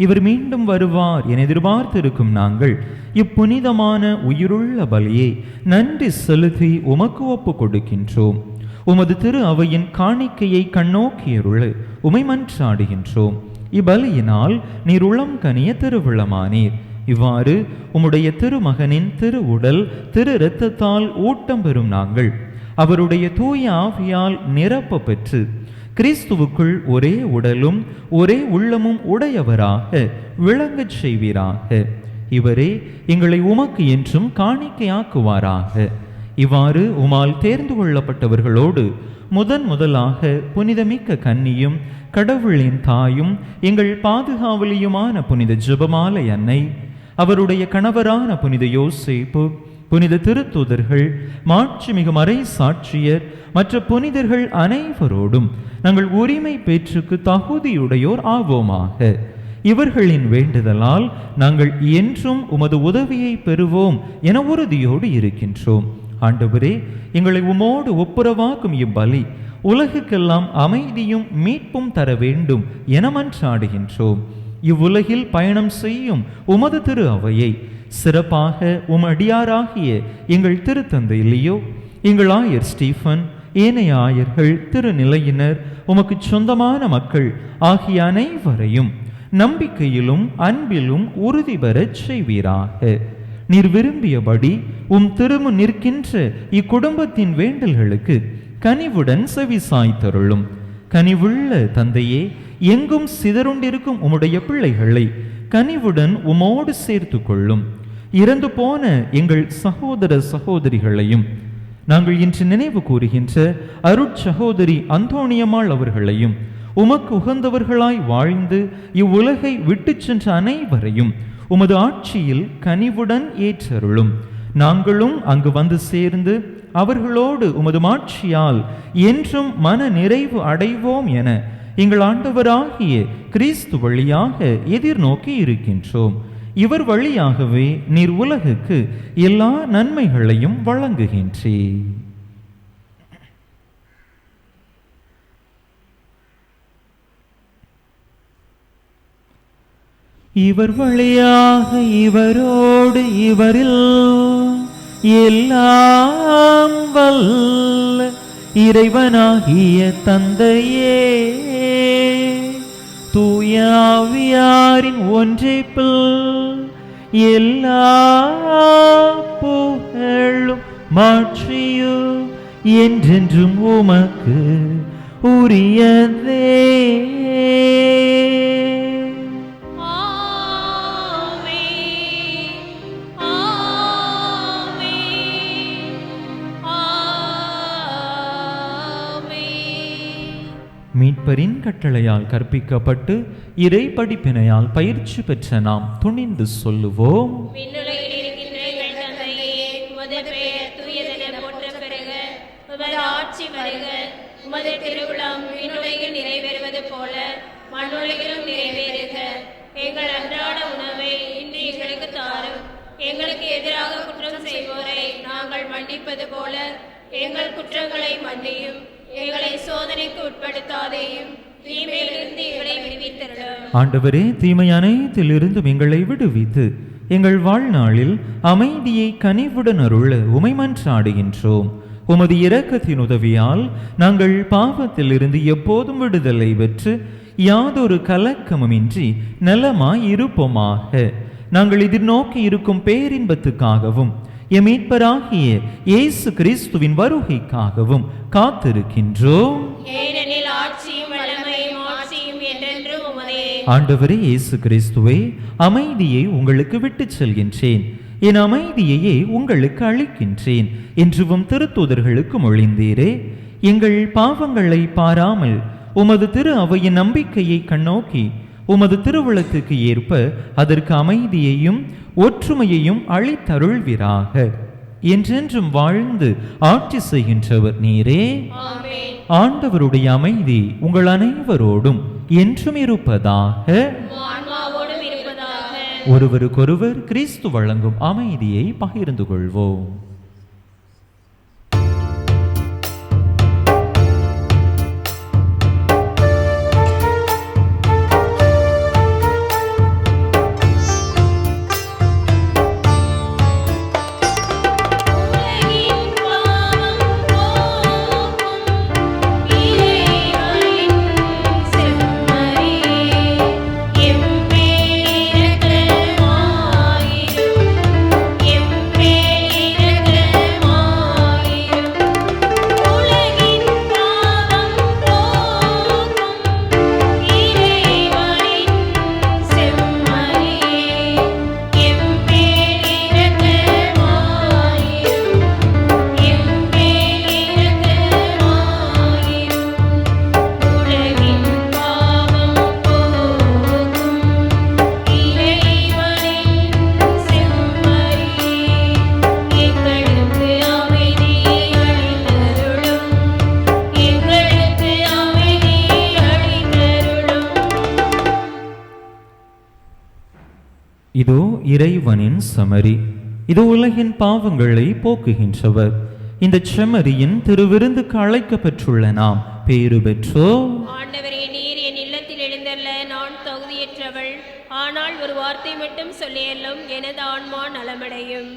S1: இவர் மீண்டும் வருவார் என எதிர்பார்த்திருக்கும் நாங்கள் இப்புனிதமான உயிருள்ள பலியை நன்றி செலுத்தி உமக்கு ஒப்பு கொடுக்கின்றோம். உமது திரு அவையின் காணிக்கையை கண்ணோக்கியருள உமை மன்றாடுகின்றோம். இப்பலியினால் நீர் உளம் கனிய திருவிழமானீர். இவ்வாறு உம்முடைய திருமகனின் திரு உடல் திரு இரத்தத்தால் ஊட்டம் பெறும் நாங்கள் அவருடைய தூய ஆவியால் நிரப்ப பெற்று கிறிஸ்துவுக்குள் ஒரே உடலும் ஒரே உள்ளமும் உடையவராக விளங்கச் செய்வீராக. இவரே எங்களை உமக்கு என்றும் காணிக்கையாக்குவாராக. இவ்வாறு உமால் தேர்ந்து கொள்ளப்பட்டவர்களோடு முதலாக புனிதமிக்க கன்னியும் கடவுளின் தாயும் எங்கள் பாதுகாவலியுமான புனித ஜெபமாலை அன்னை, அவருடைய கணவரான புனித யோசேப்பு, புனித திருத்தூதர்கள், மாட்சிமிகு மறை சாட்சியர் மற்ற புனிதர்கள் அனைவரோடும் நாங்கள் உரிமை பேற்றுக்கு தகுதியுடையோர் ஆவோமாக. இவர்களின் வேண்டுதலால் நாங்கள் என்றும் உமது உதவியை பெறுவோம் என உறுதியோடு இருக்கின்றோம். ஆண்டவரே, எங்களை உமோடு ஒப்புரவாக்கும் இப்பலி உலகுக்கெல்லாம் அமைதியும் மீட்பும் தர வேண்டும் என மன்றாடுகின்றோம். இவ்வுலகில் பயணம் செய்யும் உமது திரு அவையை சிறப்பாக அடியாராகிய எங்கள் திருத்தந்தை லியோ, எங்கள் ஆயர் ஸ்டீஃபன், ஏனைய ஆயர்கள், திருநிலையினர், உமக்கு சொந்தமான மக்கள் ஆகிய அனைவரையும் நம்பிக்கையிலும் அன்பிலும் உறுதி பெறச் செய்வீராக. நீர் விரும்பியபடி உம் திருமு நிற்கின்ற இக்குடும்பத்தின் வேண்டல்களுக்கு கனிவுடன் செவி சாய்த்தருளும். கனிவுள்ள தந்தையே, எங்கும் சிதறுண்டிருக்கும் உம்முடைய பிள்ளைகளை கனிவுடன் உமோடு சேர்த்து கொள்ளும். இறந்து போன எங்கள் சகோதர சகோதரிகளையும் நாங்கள் இன்று நினைவு கூறுகின்ற அருட்சகோதரி அந்தோணியம்மாள் அவர்களையும் உமக்கு உகந்தவர்களாய் வாழ்ந்து இவ்வுலகை விட்டு சென்ற அனைவரையும் உமது ஆட்சியில் கனிவுடன் ஏற்றருளும். நாங்களும் அங்கு வந்து சேர்ந்து அவர்களோடு உமது மாட்சியால் என்றும் மன நிறைவு அடைவோம் என எங்கள் ஆண்டவராகிய கிறிஸ்து வழியாக எதிர்நோக்கி இருக்கின்றோம். இவர் வழியாகவே நீர் உலகுக்கு எல்லா நன்மைகளையும் வழங்குகின்றீர். இவர் வழியாக இவரோடு இவரில் எல்லாம் வல்ல இறைவனாகிய தந்தையே, தூய ஆவியாரின் ஒன்றிப்பில் எல்லா புகழும் மாட்சியும் என்றென்றும் உமக்கு உரியதே. மீட்பரின் கட்டளையால் கற்பிக்கப்பட்டு இறை படிப்பினையால் பயிற்சி பெற்ற நாம் துணிந்து சொல்லுவோம்:
S5: ஆட்சி வருக, உமது திருவுளம் விண்ணுலகில் நிறைவேறுவது போல மண்ணுலகிலும் நிறைவேறுக. எங்கள் அன்றாட உணவை இன்று எங்களுக்கு தாரும். எங்களுக்கு எதிராக குற்றம் செய்வோரை நாங்கள் மன்னிப்பது போல எங்கள் குற்றங்களை மன்னியும். எங்களை சோதனைக்கு உட்படுத்தாதேயும், தீமையிலிருந்து எங்களை விடுவித்தருளும்.
S1: ஆண்டவரே, தீமை அனைத்திலிருந்தும் எங்களை விடுவித்து எங்கள் வாழ்நாளில் அமைதியை கனிவுடன் அருள உமை மன்றாடுகின்றோம். உமது இரக்கத்தின் உதவியால் நாங்கள் பாவத்திலிருந்து எப்போதும் விடுதலை பெற்று யாதொரு கலக்கமுமின்றி நலமாய் இருப்போமாக. நாங்கள் எதிர்நோக்கி இருக்கும் பேரின்பத்துக்காகவும் எம் மீட்பராகிய இயேசு கிறிஸ்துவின் வருகைக்காகவும் காத்திருக்கின்றோம்.
S5: ஏனெனில் ஆட்சியும் வல்லமையும் ஆட்சியும் என்றென்றும் உமதே.
S1: ஆண்டவரே இயேசு கிறிஸ்துவே, அமைதியை உங்களுக்கு விட்டுச் செல்கின்றேன், என் அமைதியையே உங்களுக்கு அளிக்கின்றேன் என்றும் திருத்தூதர்களுக்கு மொழிந்தீரே. எங்கள் பாவங்களை பாராமல் உமது திரு அவையின் நம்பிக்கையை கண்ணோக்கி உமது திருவுளத்துக்கு ஏற்ப அதற்கு அமைதியையும் ஒற்றுமையையும் அளித்தருள்வீராக. என்றென்றும் வாழ்ந்து ஆட்சி செய்கின்றவர் நீரே. ஆண்டவருடைய அமைதி உங்கள் அனைவரோடும் என்றும் இருப்பதாக. ஒருவருக்கொருவர் கிறிஸ்து வழங்கும் அமைதியை பகிர்ந்து கொள்வோம். இதோ இறைவனின் செம்மறி, இதோ உலகின் பாவங்களை போக்குகின்றவர். இந்த செம்மறியின் திருவிருந்துக்கு அழைக்கப்பெற்றுள்ள நாம் பேறு பெற்றோம்.
S5: ஆண்டவரே, நீர் என் இல்லத்தில் எழுந்தருள நான் தகுதியற்றவள். ஆனால் ஒரு வார்த்தை மட்டும் சொல்லியல்லும் எனது ஆன்மா நலமடையும்.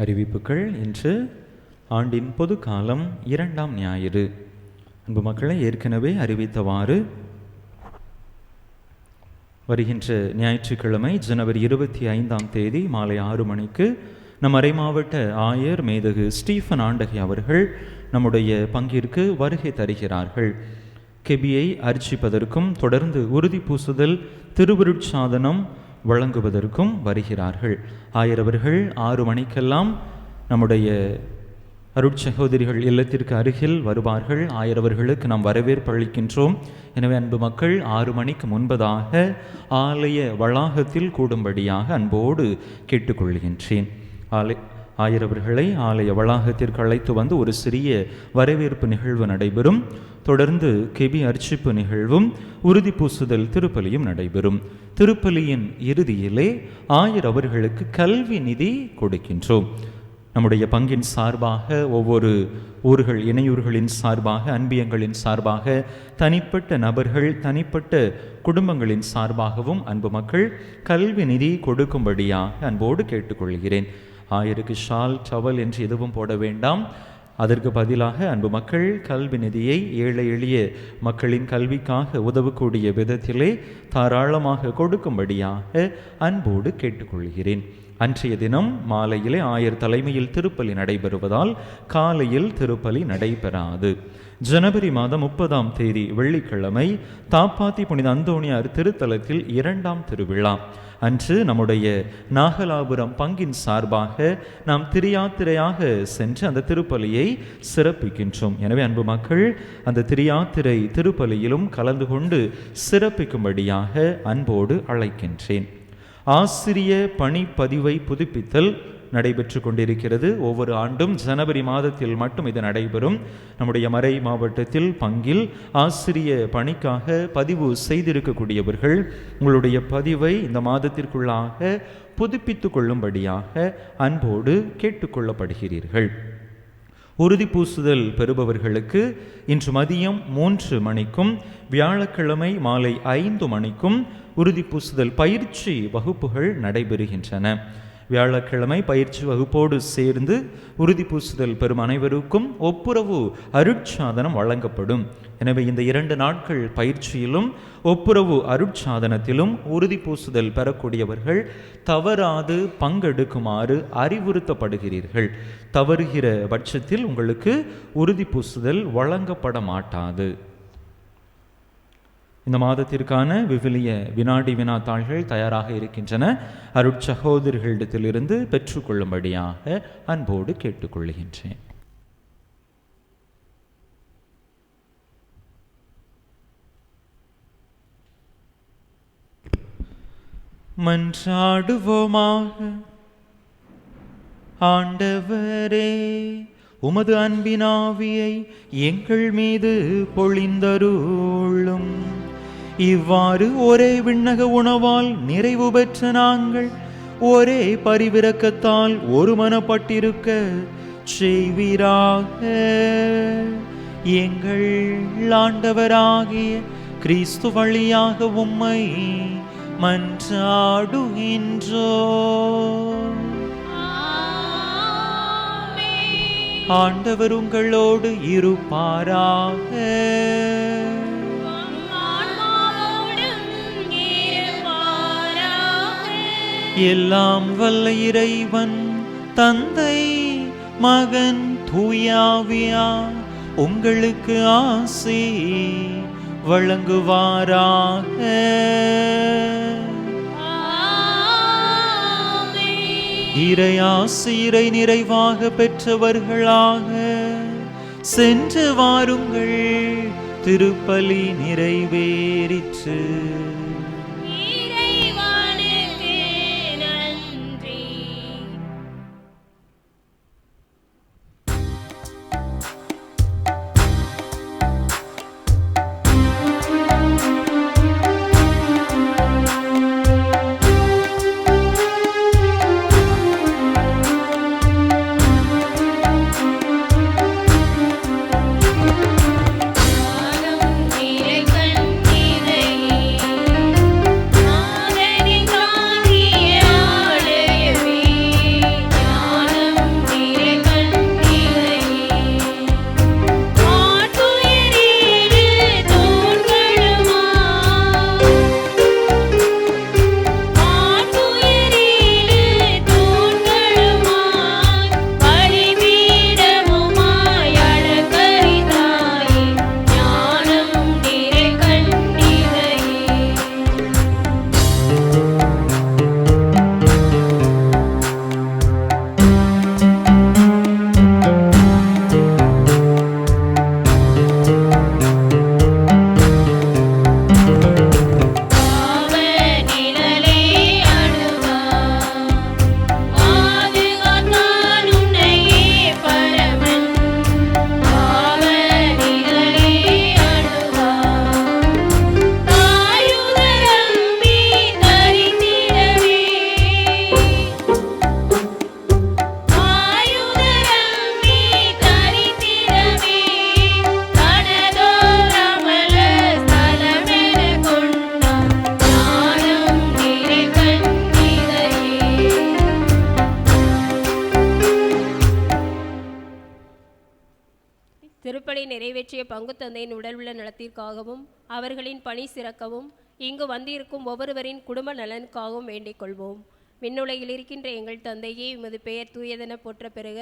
S1: அறிவிப்புகள். இன்று ஆண்டின் பொது காலம் 2ஆம் ஞாயிறு. அன்பு மக்களை, ஏற்கனவே அறிவித்தவாறு வருகின்ற ஞாயிற்றுக்கிழமை ஜனவரி 25ஆம் தேதி மாலை 6 மணிக்கு நம் மறைமாவட்ட ஆயர் மேதகு ஸ்டீஃபன் ஆண்டகை அவர்கள் நம்முடைய பங்கிற்கு வருகை தருகிறார்கள். கெபியை அர்ச்சிப்பதற்கும் தொடர்ந்து உறுதி பூசுதல் திருவருட்சாதனம் வழங்குவதற்கும் வருகிறார்கள். ஆயர் அவர்கள் 6 மணிக்கெல்லாம் நம்முடைய அருட்சகோதரிகள் இல்லத்திற்கு அருகில் வருவார்கள். ஆயர் அவர்களுக்கு நாம் வரவேற்பு அளிக்கின்றோம். எனவே அன்பு மக்கள் 6 மணிக்கு முன்பதாக ஆலய வளாகத்தில் கூடும்படியாக அன்போடு கேட்டுக்கொள்கின்றேன். ஆயர் அவர்களை ஆலய வளாகத்திற்கு அழைத்து வந்து ஒரு சிறிய வரவேற்பு நிகழ்வு நடைபெறும். தொடர்ந்து கெபி அர்ச்சிப்பு நிகழ்வும் உறுதி பூசுதல் திருப்பலியும் நடைபெறும். திருப்பலியின் இறுதியிலே ஆயர் அவர்களுக்கு கல்வி நிதி கொடுக்கின்றோம். நம்முடைய பங்கின் சார்பாக ஒவ்வொரு ஊர்கள் இணையூர்களின் சார்பாக அன்பியங்களின் சார்பாக தனிப்பட்ட நபர்கள் தனிப்பட்ட குடும்பங்களின் சார்பாகவும் அன்பு மக்கள் கல்வி நிதி கொடுக்கும்படியாக அன்போடு கேட்டுக்கொள்கிறேன். ஆயருக்கு ஷால் டவல் என்று எதுவும் போட வேண்டாம். அதற்கு பதிலாக அன்பு மக்கள் கல்வி நிதியை ஏழை எளிய மக்களின் கல்விக்காக உதவக்கூடிய விதத்திலே தாராளமாக கொடுக்கும்படியாக அன்போடு கேட்டுக்கொள்கிறேன். அன்றைய தினம் மாலையிலே ஆயர் தலைமையில் திருப்பலி நடைபெறுவதால் காலையில் திருப்பலி நடைபெறாது. ஜனவரி மாதம் 30ஆம் தேதி வெள்ளிக்கிழமை தாப்பாத்தி புனித அந்தோணியார் திருத்தலத்தில் 2ஆம் திருவிழா அன்று நம்முடைய நாகலாபுரம் பங்கின் சார்பாக நாம் திரியாத்திரையாக சென்று அந்த திருப்பலியை சிறப்பிக்கின்றோம். எனவே அன்பு மக்கள் அந்த திரியாத்திரை திருப்பலியிலும் கலந்து கொண்டு சிறப்பிக்கும்படியாக அன்போடு அழைக்கின்றேன். ஆசிரிய பணிப்பதிவை புதுப்பித்தல் நடைபெற்று கொண்டிருக்கிறது. ஒவ்வொரு ஆண்டும் ஜனவரி மாதத்தில் மட்டும் இது நடைபெறும். நம்முடைய மறை மாவட்டத்தில் பங்கில் ஆசிரிய பணிக்காக பதிவு செய்திருக்கக்கூடியவர்கள் உங்களுடைய பதிவை இந்த மாதத்திற்குள்ளாக புதுப்பித்து கொள்ளும்படியாக அன்போடு கேட்டுக்கொள்ளப்படுகிறீர்கள். உறுதி பூசுதல் பெறுபவர்களுக்கு இன்று மதியம் 3 மணிக்கும் வியாழக்கிழமை மாலை 5 மணிக்கும் உறுதி பூசுதல் பயிற்சி வகுப்புகள் நடைபெறுகின்றன. வியாழக்கிழமை பயிற்சி வகுப்போடு சேர்ந்து உறுதி பூசுதல் பெறும் அனைவருக்கும் ஒப்புரவு அருட்சாதனம் வழங்கப்படும். எனவே இந்த 2 நாட்கள் பயிற்சியிலும் ஒப்புரவு அருட்சாதனத்திலும் உறுதி பூசுதல் பெறக்கூடியவர்கள் தவறாது பங்கெடுக்குமாறு அறிவுறுத்தப்படுகிறீர்கள். தவறுகிற பட்சத்தில் உங்களுக்கு உறுதி பூசுதல் வழங்கப்பட மாட்டாது. இந்த மாதத்திற்கான விவிலிய வினாடி வினாத்தாள்கள் தயாராக இருக்கின்றன. அருட்சகோதரிகளிடத்திலிருந்து பெற்றுக்கொள்ளும்படியாக அன்போடு கேட்டுக்கொள்கின்றேன். மன்றாடுவோமாக. ஆண்டவரே, உமது அன்பினாவியை எங்கள் மீது பொழிந்தருளும். இவ்வாறு ஒரே விண்ணக உணவால் நிறைவு பெற்ற நாங்கள் ஒரே பரிவிரக்கத்தால் ஒருமனப்பட்டிருக்க செய்வீராக. எங்கள் ஆண்டவராகிய கிறிஸ்து வழியாக உம்மை மன்றாடுகின்றோம். ஆண்டவர் உங்களோடு இருப்பாராக. எல்லாம் வல்ல இறைவன் தந்தை மகன் தூயாவியா உங்களுக்கு ஆசி வழங்குவாராக. இறையாசிரை நிறைவாக பெற்றவர்களாக சென்று வாருங்கள். திருப்பலி நிறைவேறிற்று.
S5: திருப்பலி நிறைவேற்றிய பங்கு தந்தையின் உடலுள்ள நலத்திற்காகவும் அவர்களின் பணி சிறக்கவும் இங்கு வந்திருக்கும் ஒவ்வொருவரின் குடும்ப நலனுக்காகவும் வேண்டிக் கொள்வோம். விண்ணுலகில் இருக்கின்ற எங்கள் தந்தையே, உமது பெயர் தூயதென போற்ற பெறுக.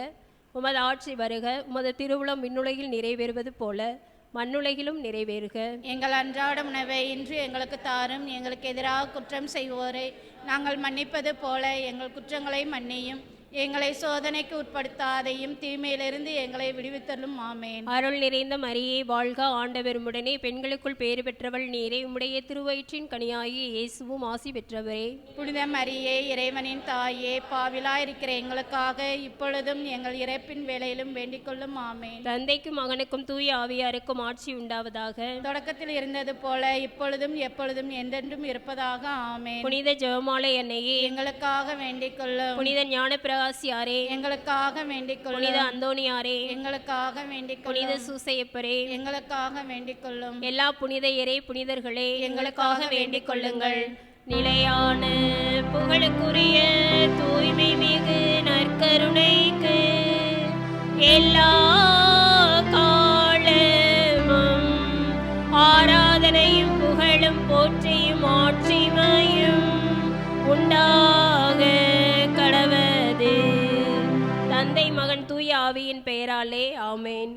S5: உமது ஆட்சி வருக. உமது திருவுளம் விண்ணுலகில் நிறைவேறுவது போல மண்ணுலகிலும் நிறைவேறுக.
S2: எங்கள் அன்றாட உணவை இன்று எங்களுக்கு தாரும். எங்களுக்கு எதிராக குற்றம் செய்வோரை நாங்கள் மன்னிப்பது போல எங்கள் குற்றங்களை மன்னியும். எங்களை சோதனைக்கு உட்படுத்தாதையும் தீமையிலிருந்து எங்களை விடுவித்தலும். ஆமேன்.
S5: அருள் நிறைந்த மரியே வாழ்க, ஆண்டவர் உம்முடனே, பெண்களுக்குள் பேறு பெற்றவள் நீரே. உம்முடைய திருவயிற்றின் கனியாகிய இயேசுவும் ஆசி பெற்றவரே.
S2: புனித மரியே, இறைவனின் தாயே, பாவிலாயிருக்கிற எங்களுக்காக இப்பொழுதும் எங்கள் இறப்பின் வேளையிலும் வேண்டிக் கொள்ளும். ஆமேன்.
S5: தந்தைக்கும் மகனுக்கும் தூய ஆவியாருக்கும் ஆட்சி உண்டாவதாக.
S2: தொடக்கத்தில் இருந்தது போல இப்பொழுதும் எப்பொழுதும் என்றென்றும் இருப்பதாக. ஆமேன்.
S5: புனித ஜெபமாலை அன்னையே,
S2: எங்களுக்காக வேண்டிக் கொள்ளும்.
S5: புனித ஞான பிரகாசியாரே,
S2: எங்களுக்காக வேண்டிக் கொள்ளும்.
S5: புனித அந்தோணியாரே,
S2: எங்களுக்காக வேண்டிக்
S5: புனித
S2: கொள்ளும்.
S5: சூசையப்பரே,
S2: எங்களுக்காக வேண்டிக் கொள்ளும்.
S5: எல்லா புனிதையரே, புனிதர்களே, எங்களுக்காக வேண்டிக் கொள்ளுங்கள். நிலையான புகழுக்குரிய தூய்மை மிகு நற்கருணைக்கு எல்லா காலமும் ஆராதனையும் புகழும் போற்றியும் ஆட்சிமையும் உண்டாக கடவது. தந்தை மகன் தூய ஆவியின் பெயராலே ஆமேன்.